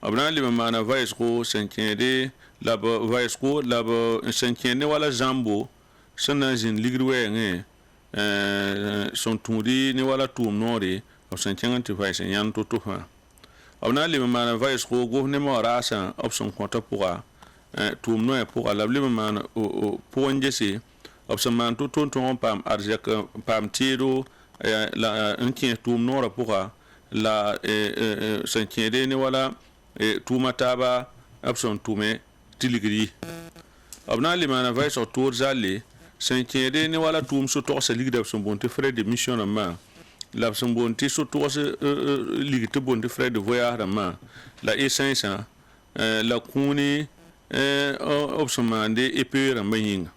abna li mana vaisro senkende laba vaisro laba senkende wala zambo sana zin ligriwe nge son tundi ni wala tum nori of senkende te vaisen yan to to fa abna li mana vaisro gouvernement rasa option konta pour tum no pour la li mana pour ngesi option man to to pam arjak pam tiro la un tum nora pour la senkende ni wala tuma taba abson tume tiligri abna limana vai so tour zali senkede ni wala tum so to se ligda son bonte frais de mission ma la son bonte so to se ligte bonte frais de voyage ma la essence la kuni option mande epera mayinga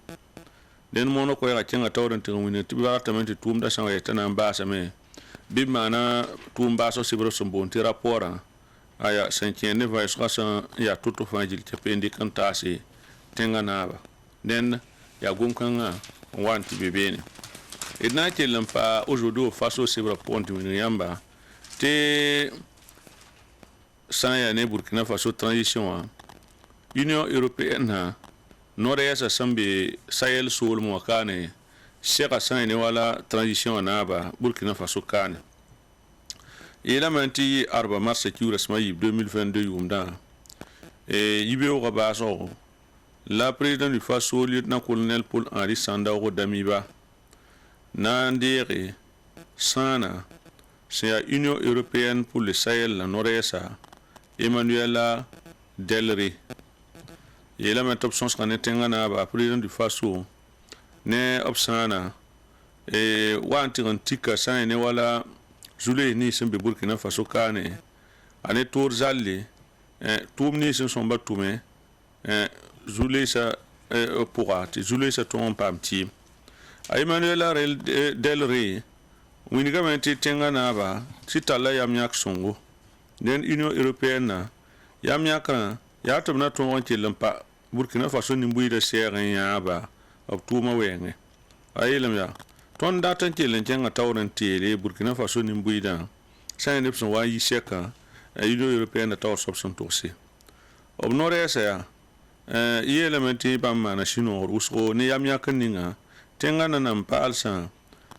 den mono ko ya kenga tawran tingwini tibartamente tum da san wayta na mbasa me bi mana tum baso sibro son bonte rapport aya senkende vai skasa ya tutu fangil kependi kantasi tenga naba den ya gunkanga wanti bebeni idna kelampa aujourd'hui faso sibra ponti yamba te saya ne Burkina Faso transition Union européenne nord-est sambe Sahel sul mwakane sheka sana ne wala transition naba Burkina Faso kane il a menti arba mars qui resma 2022 yumda yibe o gabaso la président du faso lieutenant colonel Paul Henri Sandaogo Damiba nandere sana c'est la Union européenne pour le Sahel la nord-est Emmanuela Delry il a menti option sera netengana ba président du faso ne opsana wanti antika sana ne wala Zule ni sembe Burkina Faso kane ane tour zali tum ni sem somba tume Zule sa pourra ti zulu sa ton pam ti Emmanuel Arel Del Rey winiga ti tenga na ba ti tala yam yak songo den Union Européenne yam yakra ya tumna ton ti lampa Burkina Faso ni mbuida seren ya ba of tuma wenge ayelam ya ton datan ti len tenga tawran ti le Burkina Faso ni mbuida sai ne son wa yi seka Union Européenne taw sobson tosi ob norese ya elementi bamma na shino rusko ne yam yakan ninga tenga na nam palsa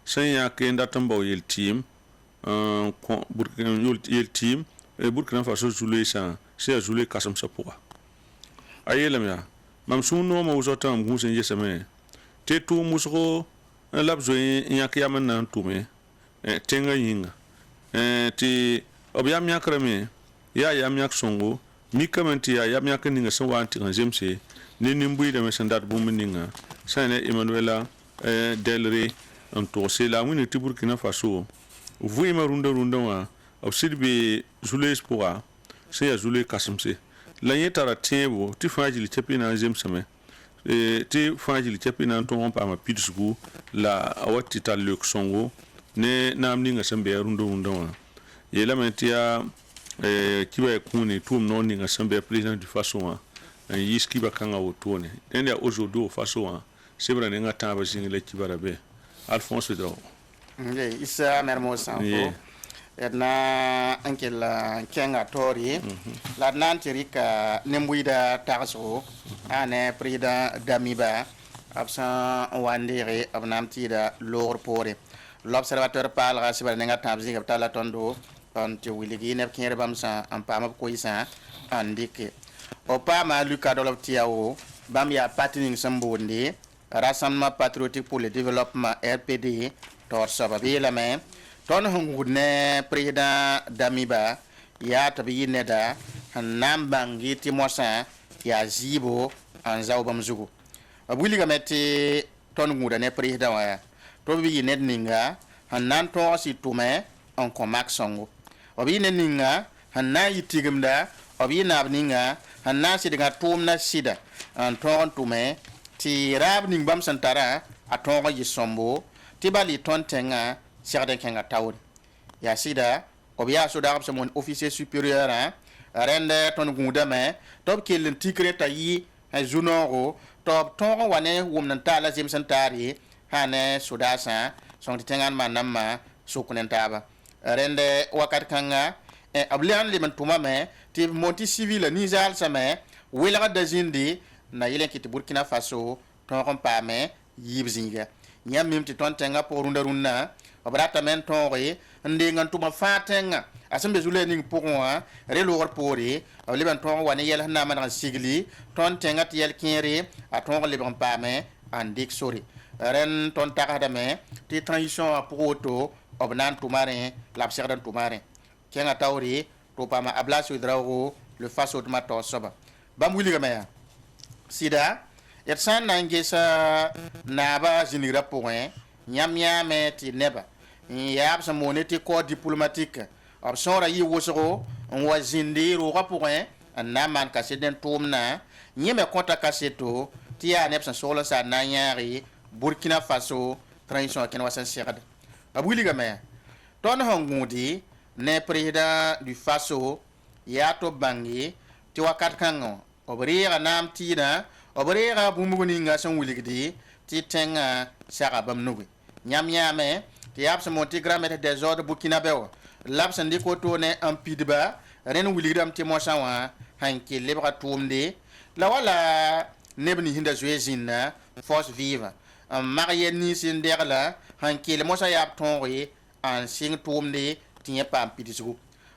san ya ke ndatambo yel team Burkina yel team Burkina Faso zulu sa se zulu kasam sapura ayelam ya mam suno mo uzotam gusen yesame te tu musro labzo yak yaman nan tume tenga yinga ti obyam yakrame ya yam yak songo mi kamanti ya yam yak ninga so wanti kan jemse ni nimbuy de mesandat bu mininga sane Emmanuela Del Rey en to c'est la wini ti Burkina Faso vui ma runda wa au sidbi zule spora c'est ya zule kasamse la yetara tebo ti fajili chepina jemsame ti fajili chepina to on pa ma pitsgu la awati taluk songo ne namninga sambe runda wa yela mentia kiba kuni tum non ninga sambe président du Faso yiski ba kanga wotone ende aujourd'hui au Faso sebra ninga taba jingle kibara be Alphonse do isa mermo sanfo na ankela kenga tori la nantirika nembuida tarso ane président Damiba absent wandere abnamtida lor pore l'observateur parlera sebra ninga tabzi kaptala tondo anti wiligi ne kere bamsa ampama ko isa andike opama luka dolop tiawo bam ya patining sambondi Rassemblement patriotique pour le développement RPD tor sababi la main ton hungune président Damiba ya tabi neda nambangi timosa ya zibo anzao bamzugo abuli gamete ton ngudane président wa to bi ned ninga hanan to si tume en komak songo obi ninga hanna yitigimda obi nabninga hanna sidinga tumna sida an ton tume ti rab ning bam santara atonga yisombo ti bali ton tenga sirden kenga tawri ya sida obiya so darab samon officier supérieur rende ton gunda me top kelen tikreta yi ha junoro top ton wane wumnan tala jem santari hane sudasa son tengan manama sukunen taba rende wakat kanga ablian liman tuma me ti monti civil ni zal same wela da zindi na yelen kiti Burkina Faso ton pame yibzinga nyam mim ti ton tenga porunda runna obrata men ton re ndingan tuma fatenga asembe zule ning pourwa relor pori liban ton wani yel na man sigli ton tenga ti yel kinri a ton liban pame andik sori ren ton takada me ti transition a proto obnan tumare labserdan tumare kenga tawri to pama ablasio drawo le Faso de mato soba bamwili gamaya sida et san nangesa naba jinigra point nyamya meti neba yab sa moneti ko diplomatique opsora yi wosoro wa zindi ro point na man kaseden tomna nyeme konta kaseto tia nepsa solo sa nanyari Burkina Faso transition ken wasan sirad abwili gamaya ton hongudi ne président du Faso ya to bangi ti wakat kango obrira nam tina obrira bumuguni nga son wiligdi ti tenga sara bam nubi nyam nyame ti abs monti gramete des ordres burkinabé labs ndi ko to ne ampidba ren wiligdam ti mosawa hanki lebra tumde la wala nebni hinda zoezina force vive marié ni sin derla hanki le mosa yap tonri en sing tumde ti pa ampidisgu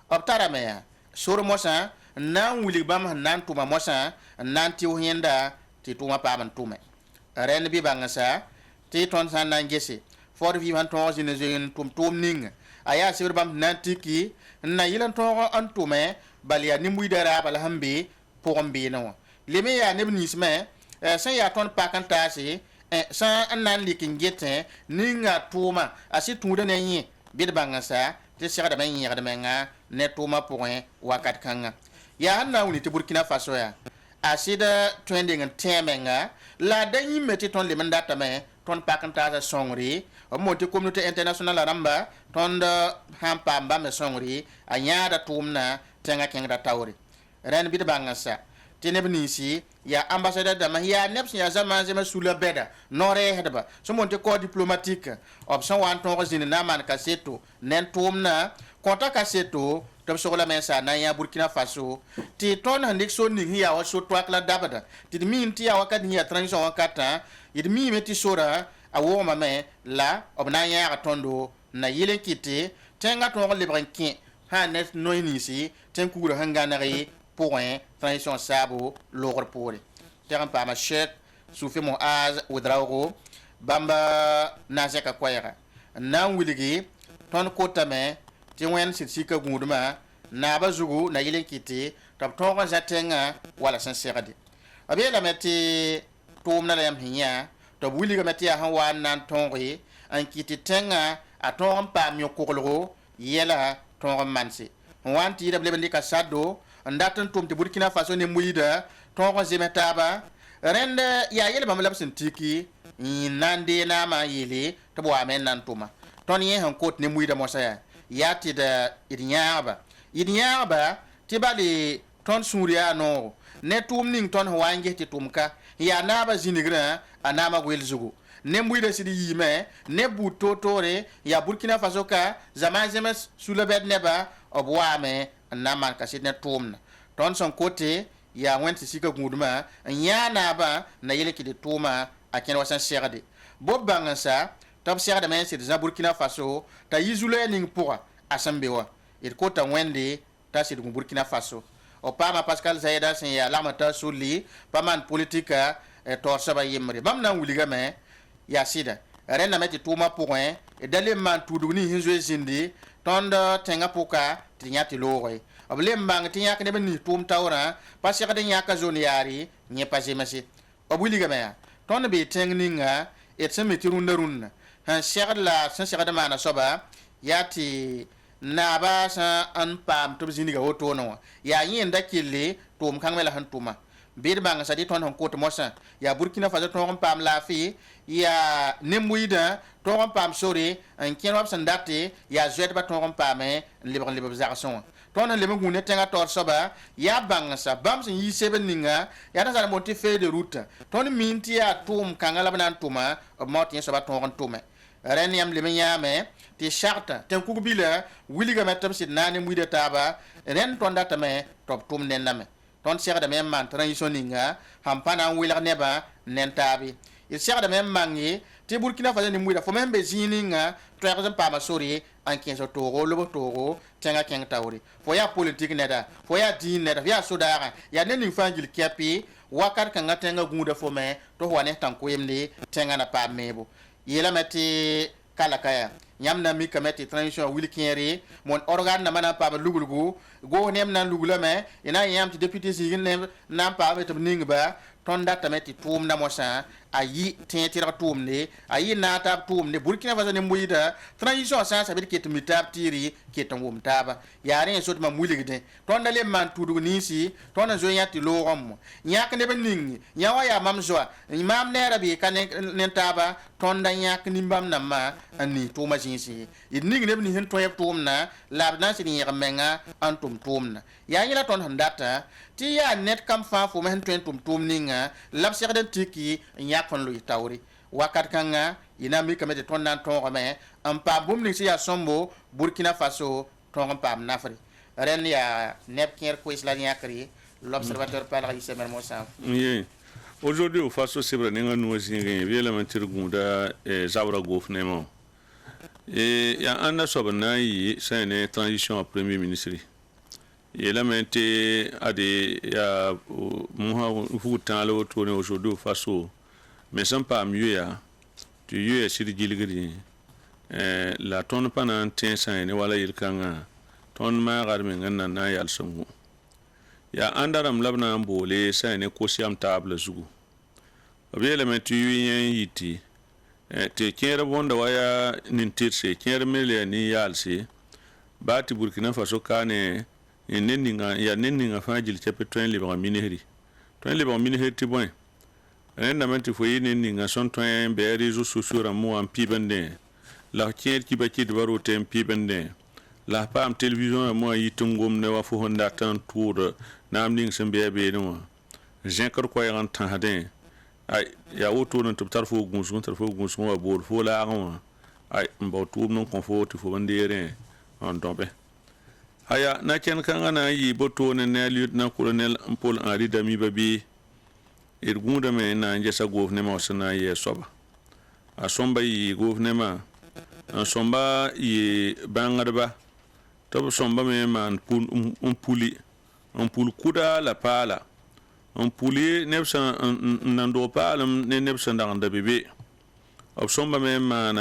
optara me sur mosa nan wili bam nan tuma mosa nan ti hienda ti tuma pa man tume ren bi bangasa ti ton san nan gese for vi han ton jine jin tum ning aya sir bam nan tiki na yilan ton an tume balia ni muy dara bal hambi pour mbi no limi ya ne bnisme san ya ton pa kan tasi san nan likin gete ninga tuma asi tude ne yi bi bangasa ti sira da men menga ne tuma point wakat kanga ya hanna woni ti Burkina Faso ya asida trending temenga la dayi meti ton le mandata me ton pakanta za songri o moti communauté internationale ramba ton da hampa mba me songri anyada tumna tenga kengra tawri ren bit bangasa tineb nisi ya ambassadeur da ya neps ya zaman zema sous la beda nore hedba so monte corps diplomatique option wan ton rezine na man kaseto nen tumna konta kaseto to so la mensa na ya Burkina Faso ti ton handik so ni ya wa so twakla dabada ti mi ti ya wakati ya transition wakata it mi meti sora awo mame la obna ya tondo na yele kiti tenga ton lebranki ha net noinisi ten kugura hanganari point transition sabo logor pore terrain pa ma chek soufi mon az oudrago bamba nazeka kwayara na wiligi ton kotame ti wen sika guduma na bazugu na yelen kiti tab tonga zatenga wala senserade abela meti tumna la yam hinya to wiligi meti ha wan nan tongi an kiti tenga a ton pa mi kokolo yela ton mansi wanti da blebeli ka sado ndatan tum te Burkina Faso ne muida ton zemetaba rende ya yele bam labsin tiki nande na ma yele to bo amen nan tuma ton ye han kot ne muida mosa ya ti da idnyaba ti bali ton suria no ne tum ning ton wange ti tumka ya naba zinigra anama gwelzugo ne muida sidi yime ne butotore ya Burkina Faso ka zaman zemes sulabed neba obwame naman kasit ne tumna ton son kote ya wenti sika guduma nyana ba na yele ki de tuma aken wasan serade bob bangansa top serade men sit za Burkina Faso ta yizule ning pour asambewa il kota wende ta sit Burkina Faso o pama Pascal Zaida sen ya lamata suli paman politika tor saba yemre bamna wuliga me ya sida rena meti tuma point e dale man tudugni hinzo zindi tonda tenga puka tinyati lore oblem bang tinya kene ben tum tawra pasya kada nya ka zone yari nye pasemasi obuliga me ton be tengninga et semeti runna han shagla san shagada mana soba yati na ba sa an pam to ziniga woto no ya yinda kille tum kangmela han tuma bir bang sa di ton hon ko to mosa ya Burkina Faso ton pam la fi ya nemuida ton pam sori an kenwap sandate ya zet ba ton pam libre zarson ton le mu ne tenga tor soba ya bang sa bam sin yi seben ninga ya ta sa monti fe de route ton minti ya tum kangala banan tuma moti soba ton tume ren yam le nyame ti charta ten kugubila wiliga metam sit nani muida taba ren ton data me top tum nename ton segda men man transition ninga hampana wilar neba nentabi il segda men mangi ti Burkina Faso ni muida fo men be zininga to ya pa ma sori an kenso togo lobo togo tenga ken tawri fo ya politique neda fo ya din neda ya sodara ya nenin fangil kiapi wakar kan ngatenga gunda fo me to wane tanko yemni tenga na pa mebo yela meti kala kaya nyamna mi kameti transition wilkinri mon organ na mana pa lugulgu go nem nan lugula me ina yam ti député sigin nem nan pa betum ningba tonda tameti tum na mosa ayi tentira tum ne ayi nata tum ne Burkina Faso ne muida transition sa sabit ket mitap tiri ketan wum taba yare sot ma muligde tonda le man tudu nisi tonda zo yati logom nyak ne bening nyawa ya mamzwa imam ne rabi kan ne taba tonda nyak nimbam na ma ani tuma jinsi idning ne bni hen toyep tumna labna sini yamenga antum tumna ya yila ton handata ti ya net kam fa fo men tum ninga lab serden tiki nyak fon lu tawri wakat kanga ina mi kamete ton nan ton me am pa bum ni ya sombo Burkina Faso ton pam nafri ren ya nep kier ko isla nyakri l'observateur parle ici même ça oui aujourd'hui au Faso c'est vrai nga no zinga vi la mentir gunda zabra gouvernement et ya anda sobana yi c'est une transition à premier ministre yelamenti ade ya muha futalo to ne aujourd'hui au Faso mais sans pas mieux ya tu y sur gilgri la tonne pendant tensan ne wala yilkanga ton ma garme ngana na yal songo ya andaram labna mbole sa ne ko siam table zugu abele men tu yiti te kere bonda waya nintirse kere mele ni yalse bati Burkina Faso kane nenninga ya nenninga fajil chapetren libra mineri tõe n lebg min tɩ bõe rẽndame tɩ fo yɩ ne ninga sõn tõe n bɩa réseau sociaux rãmbẽ wã n pɩbendẽ la kẽer kiba kɩdba rote n pɩbendẽ la paam television rãmbẽ wã yit n gomne wa fo sẽn dat n tʋʋd naam ning sẽn bɩa beene wã zẽkr koɛɛg n tãsdẽ yaa wotone tɩ b tar fo gũsg wã bool fo laagẽ wã n bao tʋʋmd n kõ fo tɩ fo b n deerẽ n dõbe aya na kẽnd kãngã na n yɩ botone ne a lieutenant colonel Paul Henri Damiba bɩ d gũudame n na n gesa goofnemã wã sẽn na n yɩ soaba a sõmba yɩ goofnemã n sõmba yɩ bãngdba tɩ b sõmbame n maan n pul kuda la paala n puli neb sẽn n nan doog paalem ne neb sẽn dag n da be be b sõmbame n maan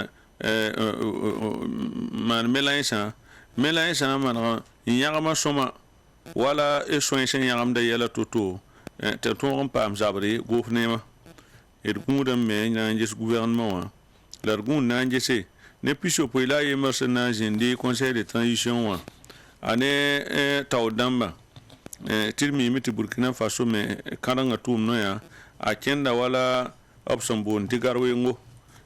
me-la-yẽsã n maneg n yãgma sõma wala sõe sẽn yãgemda yɛla to-to tɩ tõog n paam zabre goofnemã d gũudame na n ges gouvernement wã la d gũud na n gese ne piso poe la a yembr sẽn na n zĩndi conseil de transition wã a ne tao dãmba tɩ d miime tɩ burkina faso me kãrengã tʋʋm noyã a kẽnda wala b sẽn boond tɩ garwengo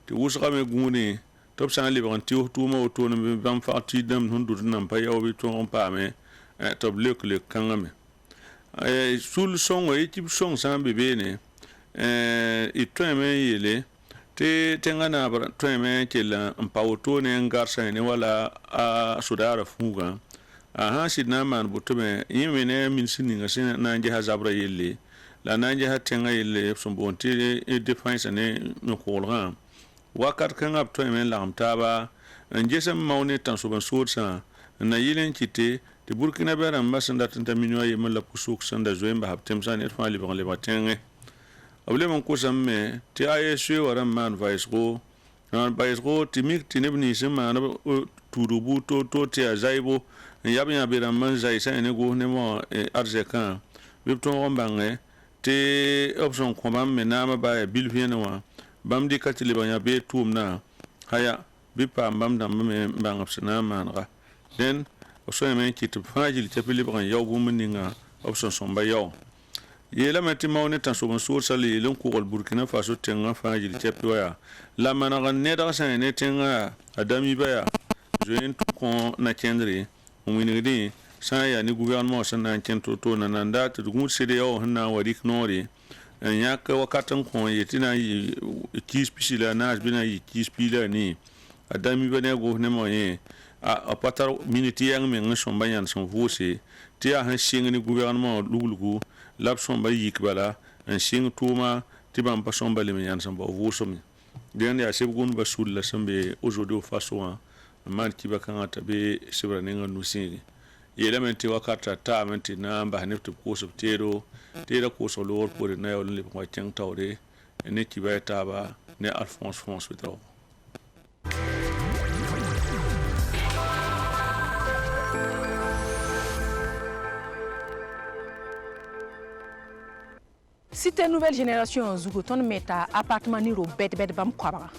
tɩ wʋsgame gũudẽ tɩ b sã n lebg n tɩʋs tʋʋmã wotone bãmb fag tɩ dãmb sẽn dʋd nan pa yao bɩ tõog n paame tɩ b lek kãngame sul sõngo y tɩ b sõng sã n be beene y tõeme n yeele tɩ tẽngã naab tõeme n kell n pa wotone n garsã ne wala a sodaara fũugã a sãn sɩd na n maan botome yẽ me ne minisr ninga sẽn na n gesa zabrã yelle la na n gesa tẽngã yelle b sẽn boond tɩ défense ne koglgã wakat kãngã b tõeme n lagem taaba n ges n mao ne tãnsob n soodsã n na yɩl n kɩte tɩ burkina bɛ rãmbã sẽn dat n ta min wã yembr la pʋsʋk sẽn da zoe n basb temsã ned fãa lebg n lebg tẽngẽ b leb n kʋsame tɩ ASE wa rãmb maan vaɩsgo tɩ mik tɩ neb nins n maan b tuudg buud to tɩ yaa zaybo n yab yã be rãmb n zay sã ne goosnemã arzɛkã bɩ b tõog n bãnge tɩ b sẽn kõ bãmb me naamã baa yaa bil vẽene wã bãmb dɩka tɩ lebg yã bee tʋʋmdã aya bɩ paam bãmb dãmbã me n bãng b sẽn na n maanega dẽn b sõeme n kɩt b fãa gil tɩ b lebg n yao bũmb ninga b sẽn sõmba yao yeelame tɩ mao ne tãnsob n soorsa la yeel n kʋgl burkina faso tẽngã fãa gil tɛp wa yaa la maneg n nedg sã ne tẽngã yaa a damiba yaa zoe n kõ na-kẽndre n wingdẽ sã n yaa ne gouvernement sẽn na n kẽnd to-to na nan da tɩ d gũud sɩd yao sẽn na n wa rɩk noore n yãk wakat n kõ ye tɩ na n yɩ kiis pisi la a naas bɩ na n yɩ kiis pii la a ne a damiba ne a goosnemã yẽ a pa tar mini tɩ yɛng meng n sõmba yãnd sẽn vʋʋse tɩ yaa sẽn sɩng ne gouvernement luglgu la b sõmba yik bala n sɩng tʋʋma tɩ bãmb pa sõmba lem yãnd sẽn bao vʋʋsem dẽnd yaa seb gũndbã sul la sẽn be aujourd'hui au faso wã n maan kiba kãngã t'a be sebra nengã nu-sẽege yeelame tɩ wakata taame tɩ na n bas neb tɩ b koos b teeda koosg loogr poore na yaool n lebg wa kẽng taoore ne kiba y taaba ne Alphonse Fonce Ouedraogo. Cité nouvelle génération zugu ton meta appartement ni ro bed bam kwaba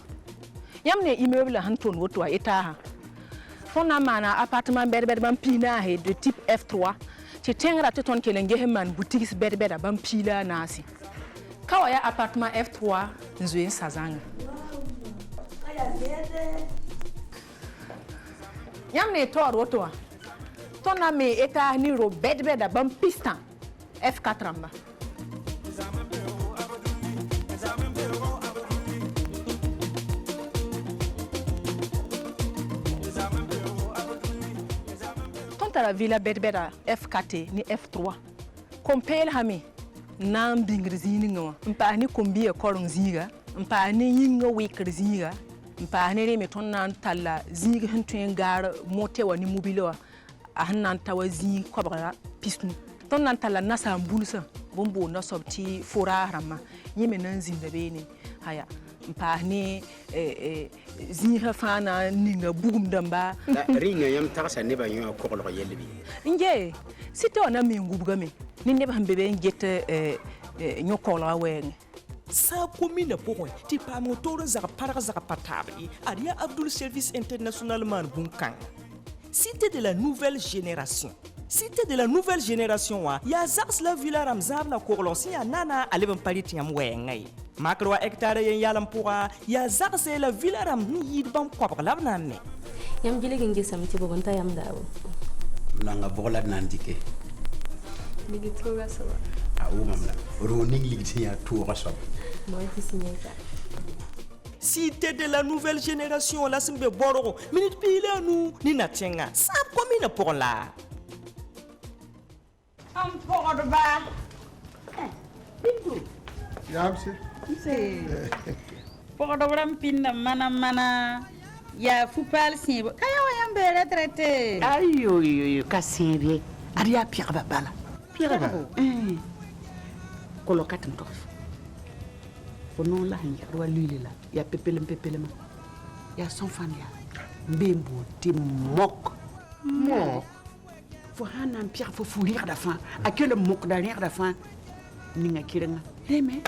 yam ne immeuble han ton woto eta ton na mana appartement bed bam pina he de type F3 ci tengra te ton kelen geheman boutique bed bam pila nasi kawa ya appartement F3 nzoen sazanga yam ne to woto ton na me eta ni ro bed bam pistan F4 amba la villa bedbeda F4 ni F3 compel hami nam bingir zininga mpa ni kombi e korong ziga mpa ni yinga wikir ziga mpa ni reme ton nan talla ziga hentuen gar mote wa ni mobile a hannan tawa zi kobra pisnu ton nan talla nasa mbulsa bombo na sobti fora rama yime nan zinda bene haya mpa ni ziha fana ninga bugum damba ringa yam tagsa ne ba yo ko lo yelbi nje sito na mi ngubgame ni ne ba mbebe ngete nyokolo wen sa commune pour ti pa motor za para za patable aria Abdoul Service International man bunkan cité de la nouvelle génération Cité de la nouvelle génération ya zaks la villa ramzab na korlonsi ya nana aleben palit yam wengai. Makro hectare yen yalam pourra ya zaks la villa ram ni yid bam kwap lab na me. Yam gile gingi samti bogonta yam dawo. Nanga bola nandike. Ligi tuga sawa. Awu mamla. Roning ligi ya tuga sawa. Moi tisineka. Cité de la nouvelle génération la simbe bororo minute pile nous ni na tenga. Sa commune pour la. Am pogod ba. Pintu. Ya mse. Pogod bram pinna mana. Ya fupal simbo. Kaya wayam be retraité. Ayo yo kasimbe. Aria Pierre Babala. Pierre Babala. Kolokatum tof. Kono la hanya rwa lila ya pepelem ya sonfania mbembo ti mok fo hana Pierre fo fourir da fin à que le mok derrière da fin ninga kirenga mais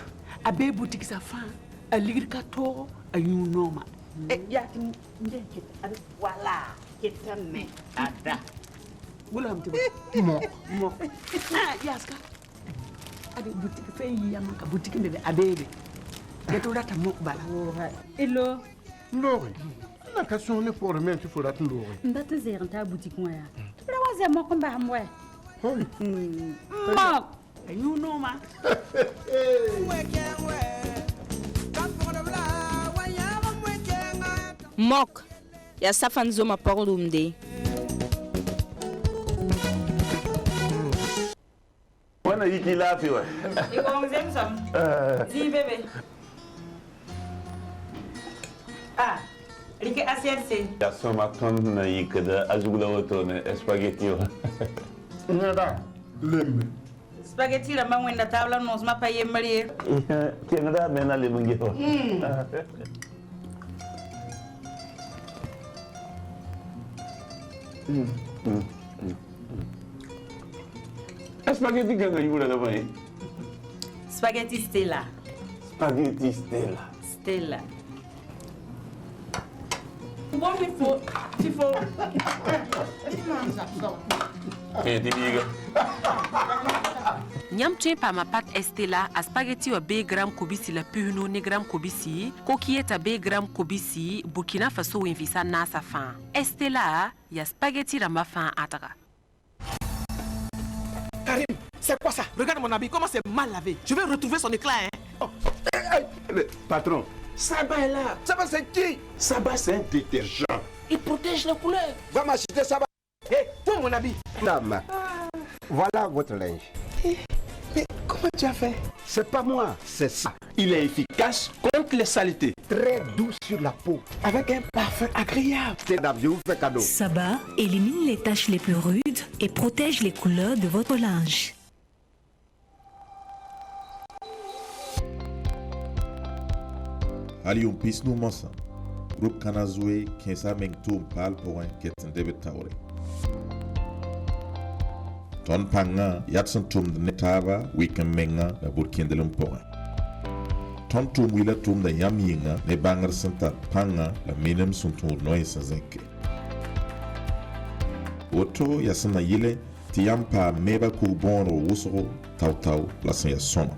a be boutique sa fin a lire ka to a you noma ya ti ndeke voilà ketane ada bulam ti mok yaska ade boutique fe yama ka boutique bebe abebe Geto rata mok bala. Hello. Lori. Na question ne pour men tu faut rata lori. Ndate zeren ta boutique moi ya. Tu la waze mok mba mwe. Mok. You know ma. Mok. Ya safan zoma porumde. Wana yiki lafi wa. Iko mzemsam. Zi bebe. Rike aserse. Ya soma ton na yikada azugula wato na spaghetti wa. Nada. Lembe. Spaghetti la mangwenda tabla nos ma paye marie. Tienga mena lemungi wa. Spaghetti ganga yura la mai. Spaghetti Stella. Spaghetti Stella. Stella. Bon tifo. Diga. Nyam tuen pa ma pat Estela a spaghetti wa B gram kobisi la puhno ne gram kobisi kokieta B gram kobisi Burkina Faso winfisa nasa fan. Estela ya spaghetti ramba fan ataka. Karim, c'est quoi ça? Regarde mon habit, comment c'est mal lavé. Je vais retrouver son éclat, hein. Oh. Patron, Saba est là. Saba c'est qui? Saba c'est un détergent. Il protège les couleurs. Va m'acheter Saba. Hé, pour mon habit. Dame, voilà votre linge. Mais comment tu as fait? C'est pas moi, c'est ça. Il est efficace contre les saletés. Très doux sur la peau. Avec un parfum agréable. C'est je vous fais cadeau. Saba élimine les taches les plus rudes et protège les couleurs de votre linge. Ali pis nou masa. Groupe Kanazwe Kensa Mengtum Pal pour un Ketin David Taure. Ton panga yatsan tum de netava weekend menga na Burkina Lumpoa. Ton tum wila tum da yaminga ne bangar santa panga la minem suntur noy sazenke. Oto yasana yile ti yampa meba ku bonro wusoro tau la sen yasoma.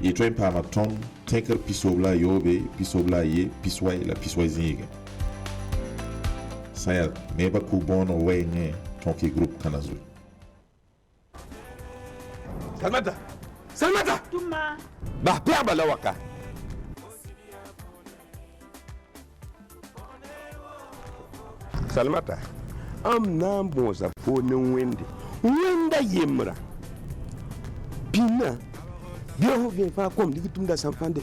Y train pa ma ton tenker pisobla yobe pisobla ye piswai la piswai zinga. Saya meba ku bono wenge tonki group Kanazwe. Salmata Tuma bah pia balawaka. Salmata am nam bonza pone wenda yemra pina bio vient fa comme ligitum da sanfande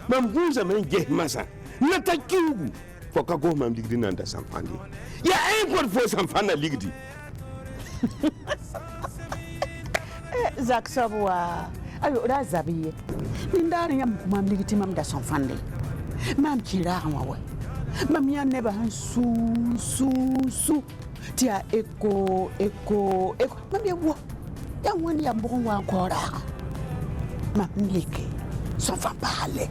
mam gunza men je masa nata kingu foka go mam ligdi nanda sanfande ya import fo sanfana ligdi Zak sabwa ayo razabiye mindari yam mam ligiti mam da sanfande mam kira wa mam ya neba han su tia eko mam ya wo ya wani ya mbon wa kora mam leke sans fa parler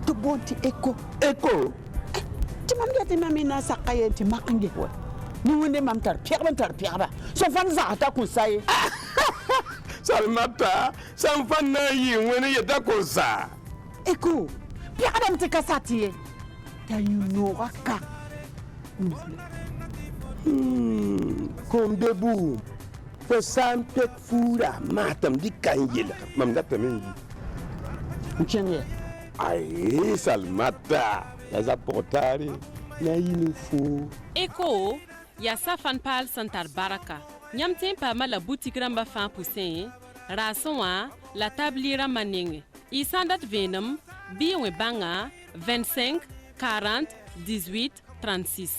to bonti eko ti mam gati mami na sakaye ti makange wa ni wonde mam tar piaba so fan za ta kun sai Salmata san fan na yi wani ya da ko sa eko piaba mti kasati ta yuno raka kom debu fo san pek fura matam di kan yela mam da tamen yi uchenye ai Salmata la za portari na yi fo eko ya Safan Pal Santar Baraka nyam tem pa mala boutique ramba fan poussin rason la tablière maning isandat venum biwe banga 25 40 18 36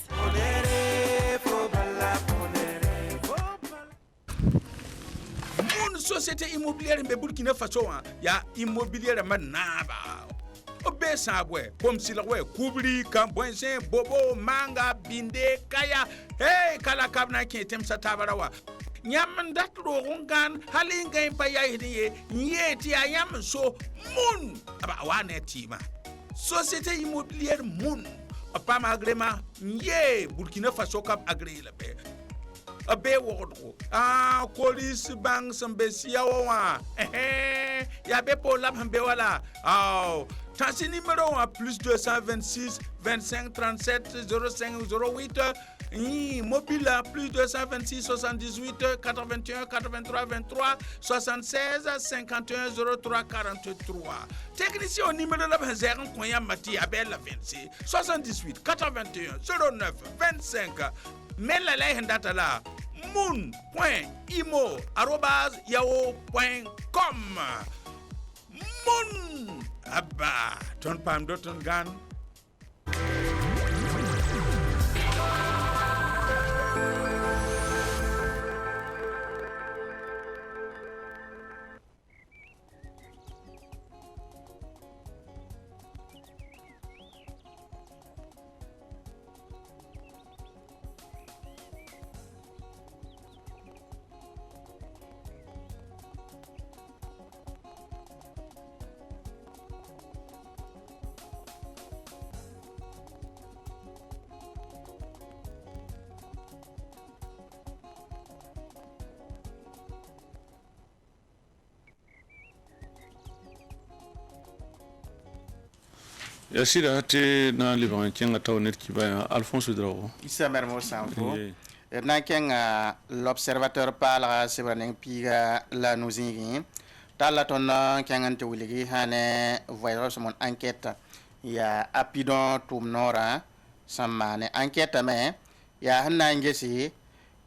Mon société immobilière mbe Burkina Faso ya immobilière manaba obe sabwe pomsilwe kubri kambwense bobo manga binde kaya hey kala kabna ketem satabarawa nyam dat rogungan halinga impaya hidiye yeti ayam so mun aba wane tima société immobilière mun apama agrema ye Burkina Faso kap agrela be abe wodo police bang sambesia wa ya be polam hambe wala Tansi numéro plus 226 25 37 05 08 mobile plus 226 78 81 83 23 76 51 03 43 technicien au numéro la benzer konya mati abel 26 78 81 09 25 mais la data la moon.imo@yahoo.com Moon Abba ton pam do ton gan Ya sida te na liban kenga taw net ki ba Alphonse Drago. Isa mermo sanfo. Na kenga l'observateur parla sebraning piga la nuzingi. Tala ton kenga te wuligi hane voyage mon enquête ya apidon tum nora samane enquête me ya hanna ngesi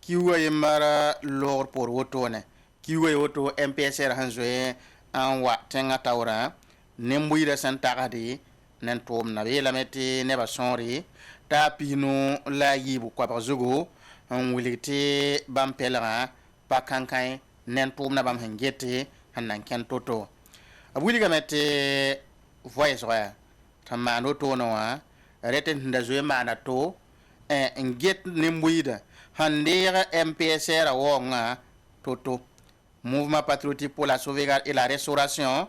kiwa yimara lor por wotone kiwa woto MPSR hanzoe an wa tenga tawra nembuira santagadi nen tom na vela meti ne ba sonri ta pinu la yibu kwa ba zugo on wiliti bam pelra pa kankai nen tom na bam hengete hanan ken toto abuli ga meti voice wa tamano to no wa reten ndazo mana to nget nembuida handera MPSR wonga toto mouvement patriotique pour la sauvegarde et la restauration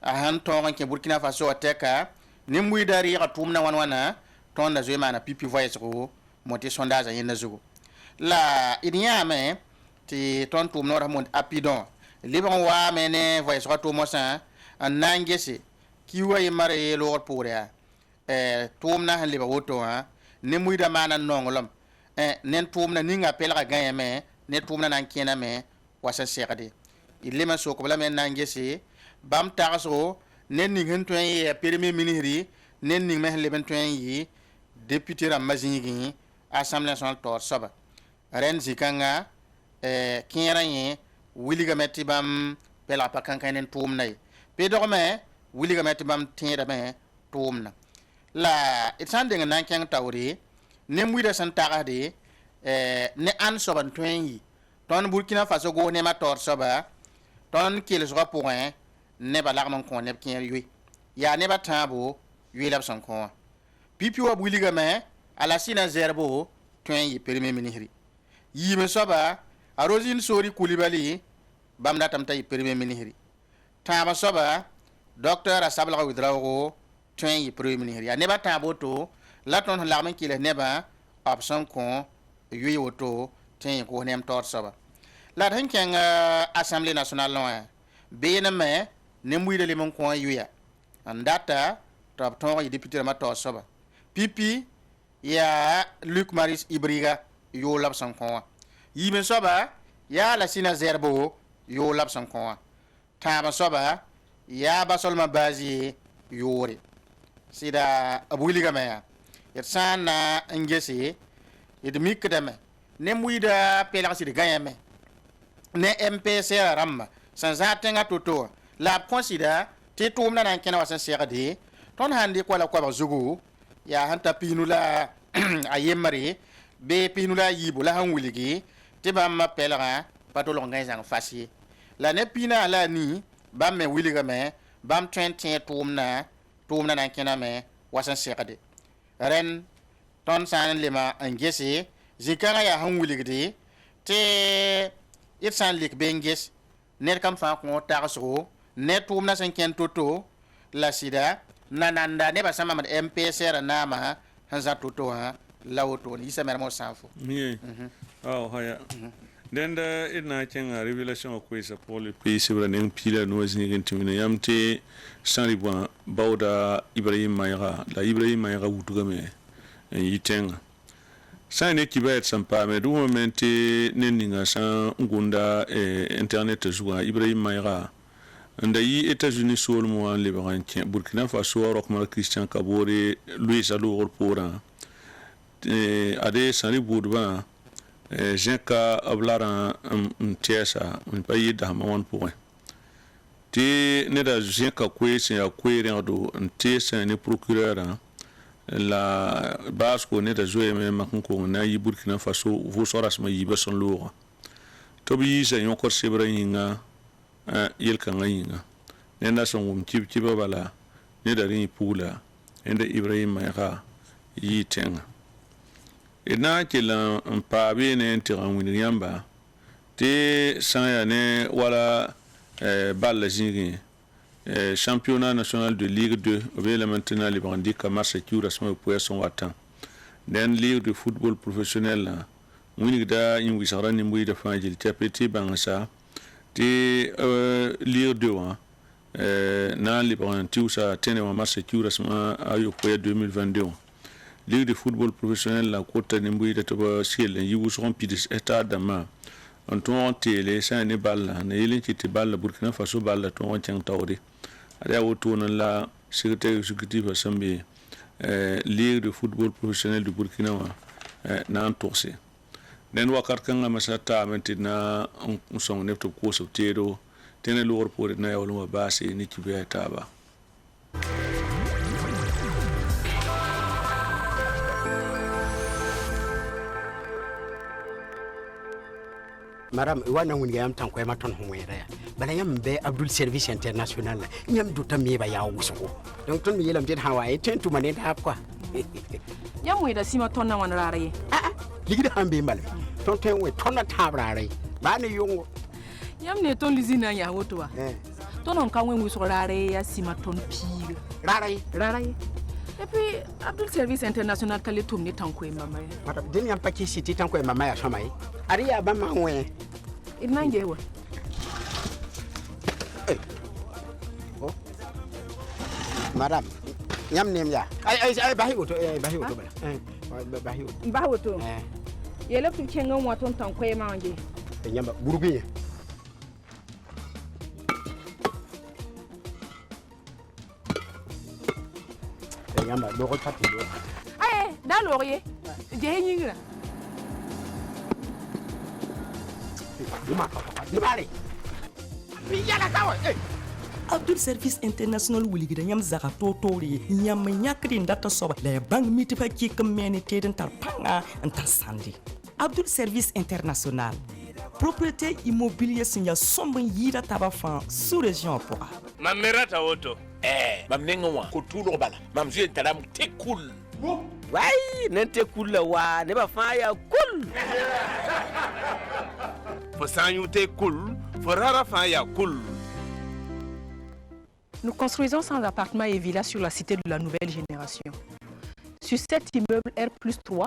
a han tonga ke Burkina Faso ateka nimwi dari ga tumna wana tonda zema na pipi voice ko moti sondage yenda zugo la idiame ti ton tumno ramon apidon libon wa mene voice ko tumosa anangese kiwa yimare lo porea tumna han liba woto ha nimwi da mana nongolom nen tumna ninga pelga gayeme ne tumna nan kena me wasa sekade ilema so ko bla men nangese bam taxo nen ning hen toy ya premier ministre nen ning me leben toy yi député ram mazingi assemblée nationale tor soba ren zikanga kinran wiliga metti bam pela pakan kanen tum nay pe dorme wiliga metti bam tira me tumna la itande nan kan tawri nem wida san tagade ne an soban toy yi ton Burkina Faso go ne ma tor soba ton kil so point ne ba lagman ko ne kin yui ya ne ba tabo yui lab son ko pipi wa buliga me ala sina zerbo tuen yi premier ministre yi me soba arozin sori Koulibaly bam datam tay premier ministre taba soba docteur asabla widrago tuen yi premier ministre ya ne ba tabo to la tõnd sẽn lagm n kɩls nebã b sẽn kõ yʋɩ woto tɩ yẽ kʋs nem taoor soaba la d sẽn kẽng assemblée nationale wã beeneme ne muɩda lem n kõ a yʋya n data tɩ b tõog yɩ député rãmbã taoor soaba pipi yaa Luc Maurice Ibriga yoo la b sẽn kõ wã yiime soaba yaa la Sina Zerbo yoo la b sẽn kõ wã tãab soaba yaa Basolma Bazie yoore sɩda b wilgame yaa d sã n na n gese d mikdame ne muɩda pelg sɩd gãyame ne MPCR rãmba sẽn zãag tẽngã to-to wã la b kõsɩda tɩ tʋʋmdã na n kẽna wa sẽn segde tõnd sãn dɩk wala koabg zugu yaa sẽn ta piinu la a yembre bee piinu la a yiibu la sẽn wilgi tɩ bãmb pelgã pa tolg n gãy zãng fas ye la ne piinã la a nii bãmb me wilgame bãmb tõe n tẽ tʋʋmdã na n kẽname wa sẽn segde rẽn tõnd sã n lema n gese zĩ-kãngã yaa sẽn wilgde tɩ d sã n lik be n ges ned kam fãa kõ tagsgo ne tʋʋmdã sẽn kẽn to-to la sɩda nananda nebã sã n mamd MPCR naamã sẽn zã to-to wã la woto yĩsa mɛrmã sã n fo haya dẽnda d na n kẽnga révélation wã koeesa pʋgẽ le pays sebra neng piila noa zĩigẽ tɩ wẽna yãmb tɩ sãn rɩ bõa baooda Ibrahim Maïga la Ibrahim Maïga wudgame n yɩ tẽngã sã ne kibayɛt sẽn paame d wẽme tɩ ned ninga sã n gʋnda internet zugã Ibrahim Maïga n da yɩ États-Unis soolm wã n lebg n kẽ Burkina Faso a Rockmar Christian Kaboore loeesa loogr poorã ade sã rɩ buudbã zẽka b la rã n tɛɛsa n pa yɩ dasmã wãn pʋgẽ tɩ neda zẽka koe sẽn yaa koe rẽgdo n teesã ne procureur la baasgo neda zoeeme mak n kong na n yɩ Burkina Faso vʋʋsg rasmã yiibã sẽn loogã tɩ b yiisa yõkr sebrã yĩnga yel-kãngã yĩnga neda sẽn wʋm kib-kibã bala neda rẽ yɩ pugla neda Ibrahim Maïga yɩɩ tẽngã d na n kell n paa beene n tɩg n wĩneg yãmba tɩ sã n yaa ne wala balla zĩigẽ championnat national de ligue 2 b yeelame tɩ na n lebg n dɩka marsa kiura sẽn poɛɛ sẽn watã dẽn ligue de football professionnel wĩnegda yĩn wɩsgrã nin-buɩɩdã fãa gil tɛpe tɩ bãngsa tɩ ligue 2 wã na n lebg n tɩʋsa tẽne wã marsa kiura sẽn a yopoɛɛ 2022 wã ligue de football professionnel la kota nin-buɩɩdã tɩ b sel n yɩ wʋsg n pids stade dãmbã n tõog n teele sã ne balla ne yel n kɩ tɩ balla Burkina Faso balla tõog n kẽng taoore ad yaa wotone la secrétaire exécutif sẽn be ligue de football professionnel du Burkina wã na n togse dẽnd wakat kãngã masã taame tɩ d na n sõng neb tɩ b koos b teedo tẽ ne loogr poore d na yaool n wa baase ne kibɛɛ taaba Madame, wana wunga yam tan ko ma ton hoyra ya. Bala yam be Abdul Service International. Yam du tam yeba ya wusugo. Donc ton mi yelam jet hawaye ten tu manen hap quoi. Yam we da sima ton na wan rare. Ligida hambe mbal. Ton ten we ton na tabrare. Ba ne yongo. Yam ne ton lizina ya wotowa. Ton on kan we wusu rare ya sima ton pire. Rare. Et puis Abdul Service International kale tum ne tan ko mama. Madame, den yam paki city tan ko mama ya somay. Ari ya ba ma we. Inange wa. Oh. Madame, yam nem ya. Ay bahi woto bala. Bahi woto. Yele tu kenga wa ton tan ko manje. Nyamba burubi. Nyamba do ko tati do. Da laurier. Je yingra. Abdul Service International wilgida yam zaga totori yam nyakri ndata soba la bang miti pa kik meni teden tar panga antar sandi. Abdul Service International propriété immobilier sinya somban yida taba fan sous région poa. Mamerata woto. Mam nengowa ko tulo bala. Mam zuen talam te cool. Wai nente cool la wa ne ba fa ya cool. Fo sanyu te cool, fo rara fa ya cool. Nous construisons 100 appartements et villas sur la cité de la nouvelle génération. sur cet immeuble R+3,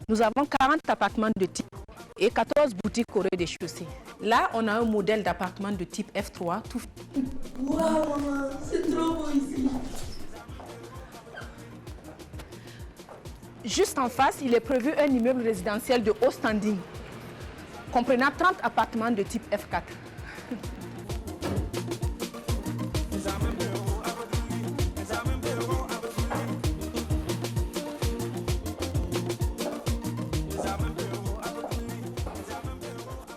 nous avons 40 appartements de type et 14 boutiques au rez-de-chaussée. Là, on a un modèle d'appartement de type F3. Waouh, maman, c'est trop beau ici. Juste en face, il est prévu un immeuble résidentiel de haut standing, comprenant 30 appartements de type F4.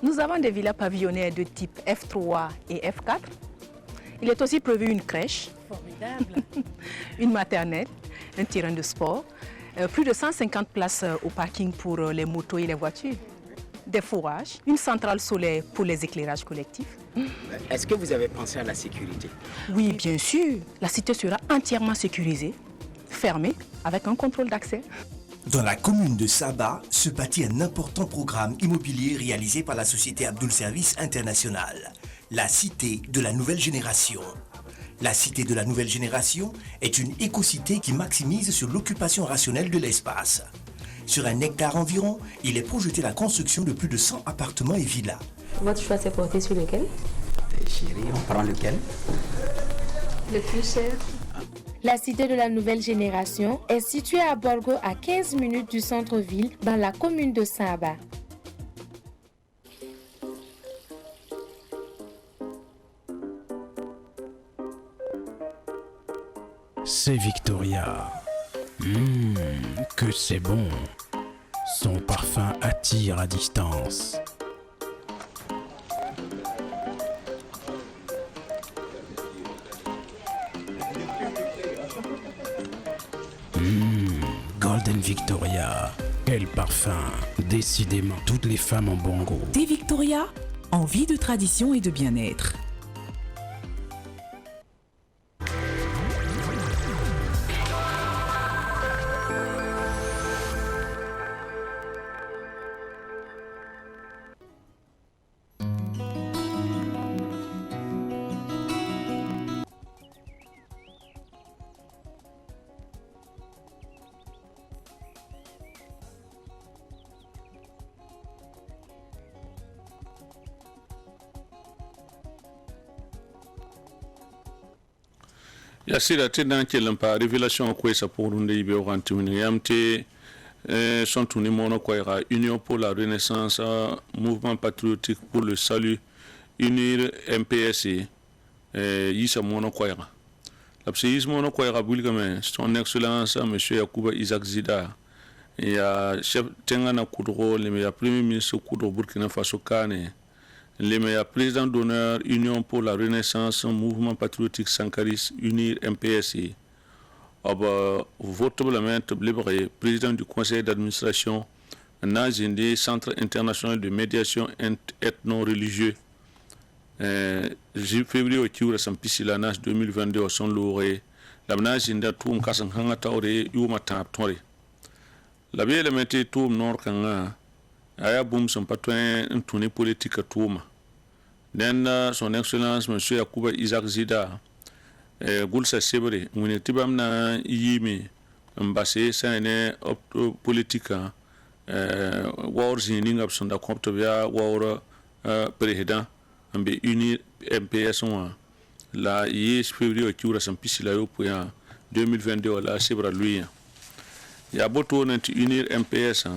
Nous avons des villas pavillonnaires de type F3 et F4. Il est aussi prévu une crèche, formidable, une maternelle, un terrain de sport, plus de 150 places au parking pour les motos et les voitures, des fourrages, une centrale solaire pour les éclairages collectifs. Est-ce que vous avez pensé à la sécurité? Oui, bien sûr. La cité sera entièrement sécurisée, fermée, avec un contrôle d'accès. Dans la commune de Saba se bâtit un important programme immobilier réalisé par la société Abdoul Service International, la Cité de la Nouvelle Génération. La Cité de la Nouvelle Génération est une écocité qui maximise sur l'occupation rationnelle de l'espace. Sur 1 hectare environ, il est projeté la construction de plus de 100 appartements et villas. Votre choix s'est porté sur lequel? Chérie, on prend lequel? Le plus cher. La Cité de la Nouvelle Génération est située à Borgo, à 15 minutes du centre-ville, dans la commune de Saba. C'est Victoria. Que c'est bon. Son parfum attire à distance. Golden Victoria. Quel parfum. Décidément, toutes les femmes en bon goût. Thé Victoria, envie de tradition et de bien-être. Ya sira te dan kelan pa révélation ko sa pour nde ibe o antumini yamte son tuni mono ko ira Union pour la Renaissance, mouvement patriotique pour le salut, unir MPSC yisa mono ko ira lapse yisa mono ko ira bulgame son excellence monsieur Yakuba Isaac Zida ya chef tengana kudro le ya premier ministre kudro Burkina Faso Kane le meilleur président d'honneur Union pour la Renaissance, mouvement patriotique Sankaris, unir MPSC. Votablement libéré, président du conseil d'administration, Nazindi, Centre international de médiation ethno-religieux. Février au Kiura Sampisila Nas 2022 au son louré. La Nazindi tout Kassan Hangataure, Yuma Taptori. La belle mettait tout nord Kanga. Aya boum son patouin un tourné politique à Touma. Den son excellence monsieur Yakuba Isaac Zida Goulsa Sebre mune tibam na yimi mbase sane politique war zining ab sonda compte via war président ambe unir MPS la yes février qui ura san pisila yo pour 2022 la Sebra lui ya boto na unir MPS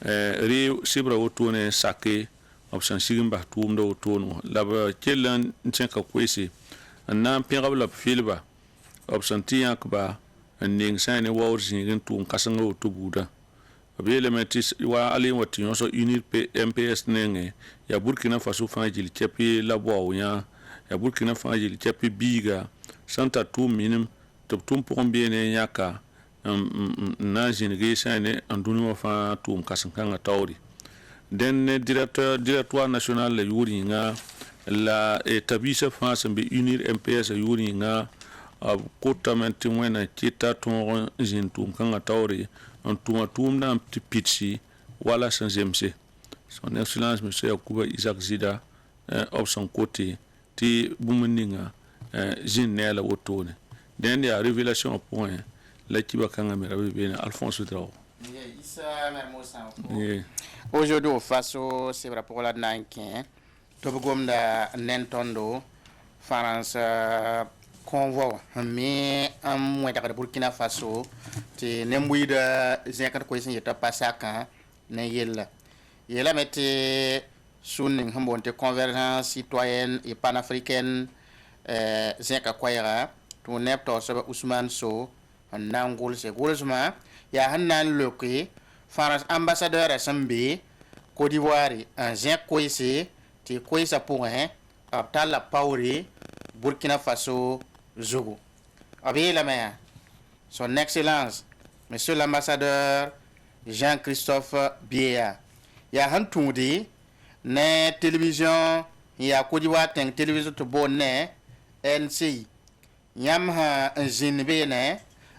re Sebra otone sake option sigimba tuumda otono laba kellan ncenka kwese anna pengabla filba option tiyakba ning sane wawr zingin tuum kasanga otobuda abele metis wa ali wati yoso unir MPS nenge ya Burkina Faso fangil chepi labo ya Burkina fangil chepi biga santa tuum minim tum pombene nyaka na zingi sane andunu fa tuum kasanga tawri den directoire national la yuringa la établissement France be unir MPS yuringa kotamenti wena kita ton zintum kanga tawri on tum na pitsi wala sanzemse son excellence monsieur Yakuba Isaac Zida of son côté ti bumuninga zinnela wotone den ya révélation point la kiba kanga mera be na Alphonse Traoré. Aujourd'hui au Faso c'est rapport la nankin to bugomda nentondo France convoi mais am weta ka Burkina Faso te nembuida zekat ko sen yeta pasaka na yella mette sunning hambonte convergence citoyenne et panafricaine zeka kwayra to nepto so Ousmane So nangol se golsma ya hannan loke France ambassadeur à Sambi Côte d'Ivoire un zek koise te koisa pour un abtal la pauri Burkina Faso Zogo avec la main son excellence monsieur l'ambassadeur Jean-Christophe Biya ya hantundi ne télévision ya Côte d'Ivoire ten télévision to bonne NC yam ha zinbe ne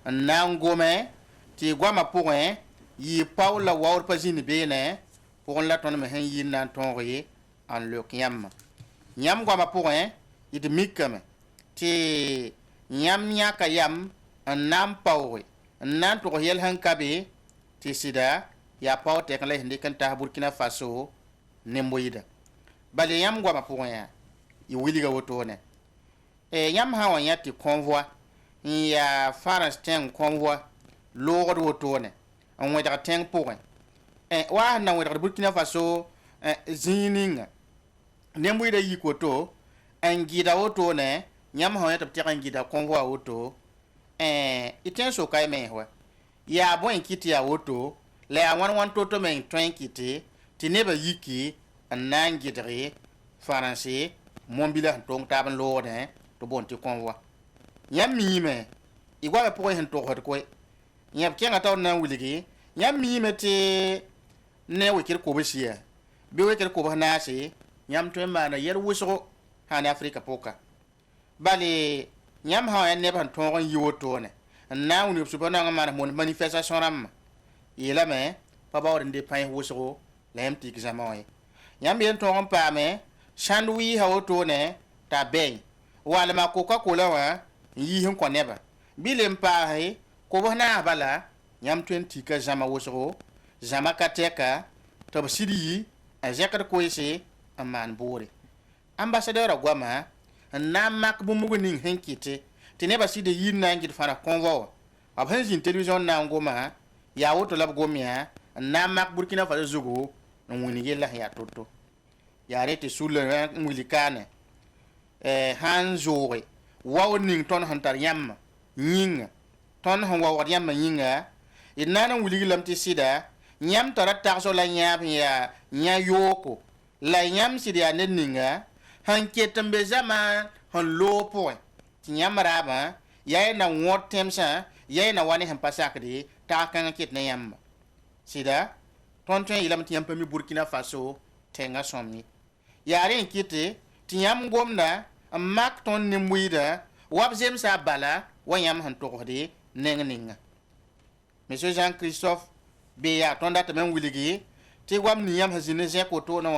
nangome ti gwama pour un yi Paula Waur Pazine Bene pour la tonne me hen nan tonri en le yam gwama pour un it mikame ti yam nyaka yam an nam pawe nan to yel han kabe ti sida ya paw te kan le hindi kan ta Burkina Faso nemboyida bale yam gwama pour un yi wiliga wotone yam ha wan yati convoi ya France ten convoi lord wotone on weta teng pour wa na weta Burkina Faso zininga nembuida yikoto angida woto ne nyam ha yata teka angida convoi woto iten so kai me ho ya bon kiti ya woto le wan toto men twen kiti ti neba yiki nangidre français mombila tong taban lord to bon ti convoi nyam mi me igwa pour hen to hot ko nyam kenga taw na wuligi nyam mi mete ne wikir ko bisia be wikir ko bana se nyam to ma na yer wuso ha na Afrika poka bali nyam ha ne ban to gon yiwoto ne na woni subana ma na mon manifestation ram yela me pa ba wonde pain wuso lem ti examen nyam bien to gon pa me sandwi ha woto ne ta ben wala ma Coca-Cola wa yi hin ko neba bilem pa he ko bana bala nyam 20 ka jama wosro jama kateka to sidi a jakar ko ise aman bore ambassadeur agwama na mak bu mugu ning henkite tene ba sidi yin na ngir fara convoi ab hanjin television na ngoma ya woto lab gomia na mak Burkina Faso zugo ngoni yella ya toto ya rete sulle mulikane han jore wawning ton hantar yam nyinga ton han wawar yam nyinga inana wuli lamti sida nyam tara takso la nyap ya nya yoko la nyam sida neninga han ketambe zama han lopo ti nyam raba ya na wot temsa ya na wani han pasakdi ta kan ket na yam sida ton ton ilamti yam pami Burkina Faso tenga somni yare kite ti nyam gomna mak ton nimwida wabzem sa bala wanyam han tokode nenninga monsieur Jean-Christophe Beya tonda tamen wiligi ti wam niyam hazine je ko to no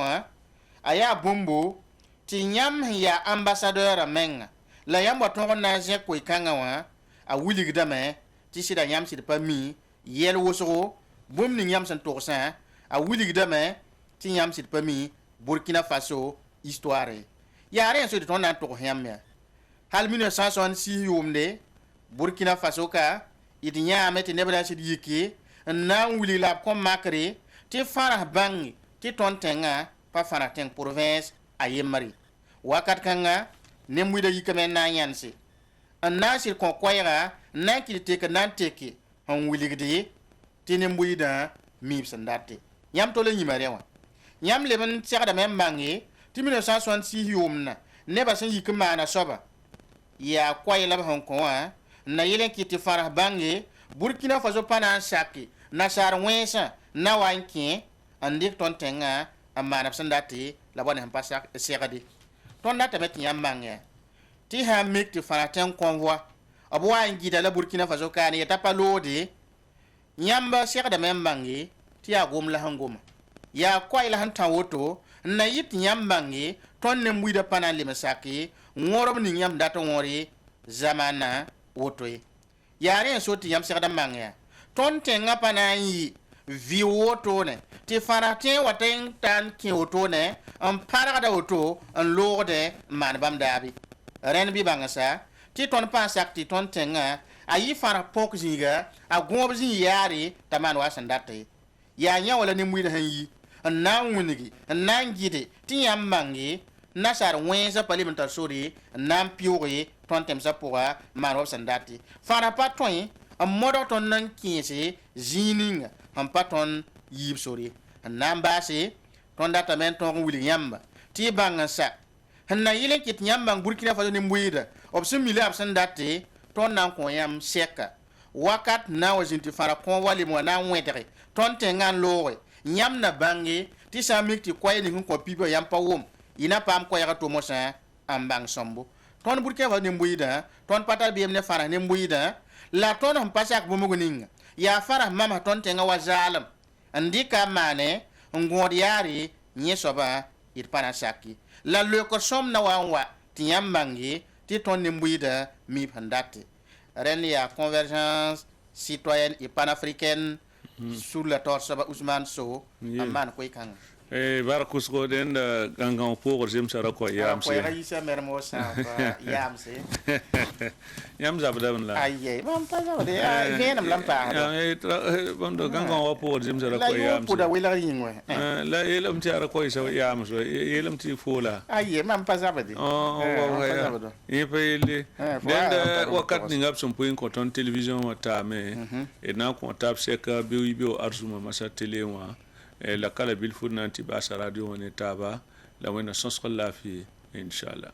aya bombo ti nyam ya ambassadeur menga la yam waton na je ko ikanga wa a wiligi dame ti sida yam sida pa mi yel wosoro bom ni yam san to sa a wiligi dame ti yam sida pa mi Burkina Faso histoire ya rien so de ton na to yam ya hal 1966 yomde Burkina Faso ka idinya meti nebra si yiki na wuli la kom makre ti farah bangi ti ton tenga pa fara teng province ayemari wakat kanga nemwida yikame na yansi na sir kon koyra na kilite ka nan teke on wuli gidi ti nemwida mi sandate nyam to le nyimarewa nyam le ban tiada mem bangi ti 1966 yomna neba san yikama na soba ya koyla ba hon kon na yelen kiti farah bangi Burkina Faso pana saki na sar wensa na wanki andik ton tenga amana sandati la bone han pasak segadi ton data met nyambange ti ha mik ti fara ten convoi abwa ngida la Burkina Faso kan ya tapalodi nyamba segada membangi ti agom la hangoma ya kwai la han tawoto na yit nyambangi ton ne muida pana le masaki ngorob ni nyam data ngori zamana wotoy yare en so tɩ yãmb segda mang ya tõnd tẽngã pa na n yɩ vi wotone tɩ fãra tẽ wa tɩ n tar n kẽ wotone n pargda woto n loogde n maan bãmb daabe rẽnd bɩ bãngsa tɩ tõnd pãa sak tɩ tõnd tẽngã a yɩ fãra põk zĩiga a gõob zĩig yaare t'a maan wa sẽn date yaa yã wala nin-wɩd sẽn yi n na n wĩngi n na n gɩde tɩ yãmb mange nasar wẽnsã pa leb n tar sore n na n pɩooge tõnd tẽmsã pʋga n maan wa b sẽn date fãra pa tõe n modg tõnd n kẽese zĩig ninga n pa tõnd yiib sore n na n baase tõnd datame n tõog n wilg yãmba tɩ y bãng n sak sẽn na yɩl n kɩt yãmb bãng burkina faso nin-bʋɩɩda b sẽn mi la b sẽn date tõnd na n kõ yãmb sɛka wakat na n wa zĩnd tɩ fãra kõ wa leb wa na n wẽdge tõnd tẽngã n looge yãmb na bãnge tɩ sã n mik tɩ koɛɛ ning n kõ pipa yãmb pa wʋm y na paam koɛɛgã tʋmsã n bãng sõmbo tõnd burkina faso nin-bʋɩɩdã tõnd pa tar beem ne fãra nin-bʋɩɩdã la tõnd sẽn pa sak bũmb ninga yaa fãra mamsa tõnd tẽngã wa zaalem n dɩka n maane n gõod yaare yẽ soabã d pa na sake la loekr sõm na wa n wa tɩ yãmb mange tɩ tõnd nin-bʋɩɩdã miib sẽn date rẽnd yaa convergence citoyenne et panafricaine sur la torsaba Ousmane Sow n maan koe-kãngã bara kusgo den da gangan pʋʋgr zemsa ra koɛ yaamse koɛɛgã yisa merm wa sã yaamse yãmb zabdame la aye mam pa zabde vẽenem la n paasd bõmdo gangan wa pʋʋgr zemsa ra la koɛ yʋʋr yaamse pʋda welg yĩng wɛ la yeelame tɩ a ra koɛɛsa yaams wa yeelame tɩ foola aye mam pa zabde yẽ pa yelle dẽnd wakat ning b sẽn pʋɩ n kõ tõnd television wã taame d na n kõ tab sɛka beo arzuma masa tele wã la kala bil fud nan tɩ baasa radio wã ne taaba la wẽnna sõsg laafɩ inchallah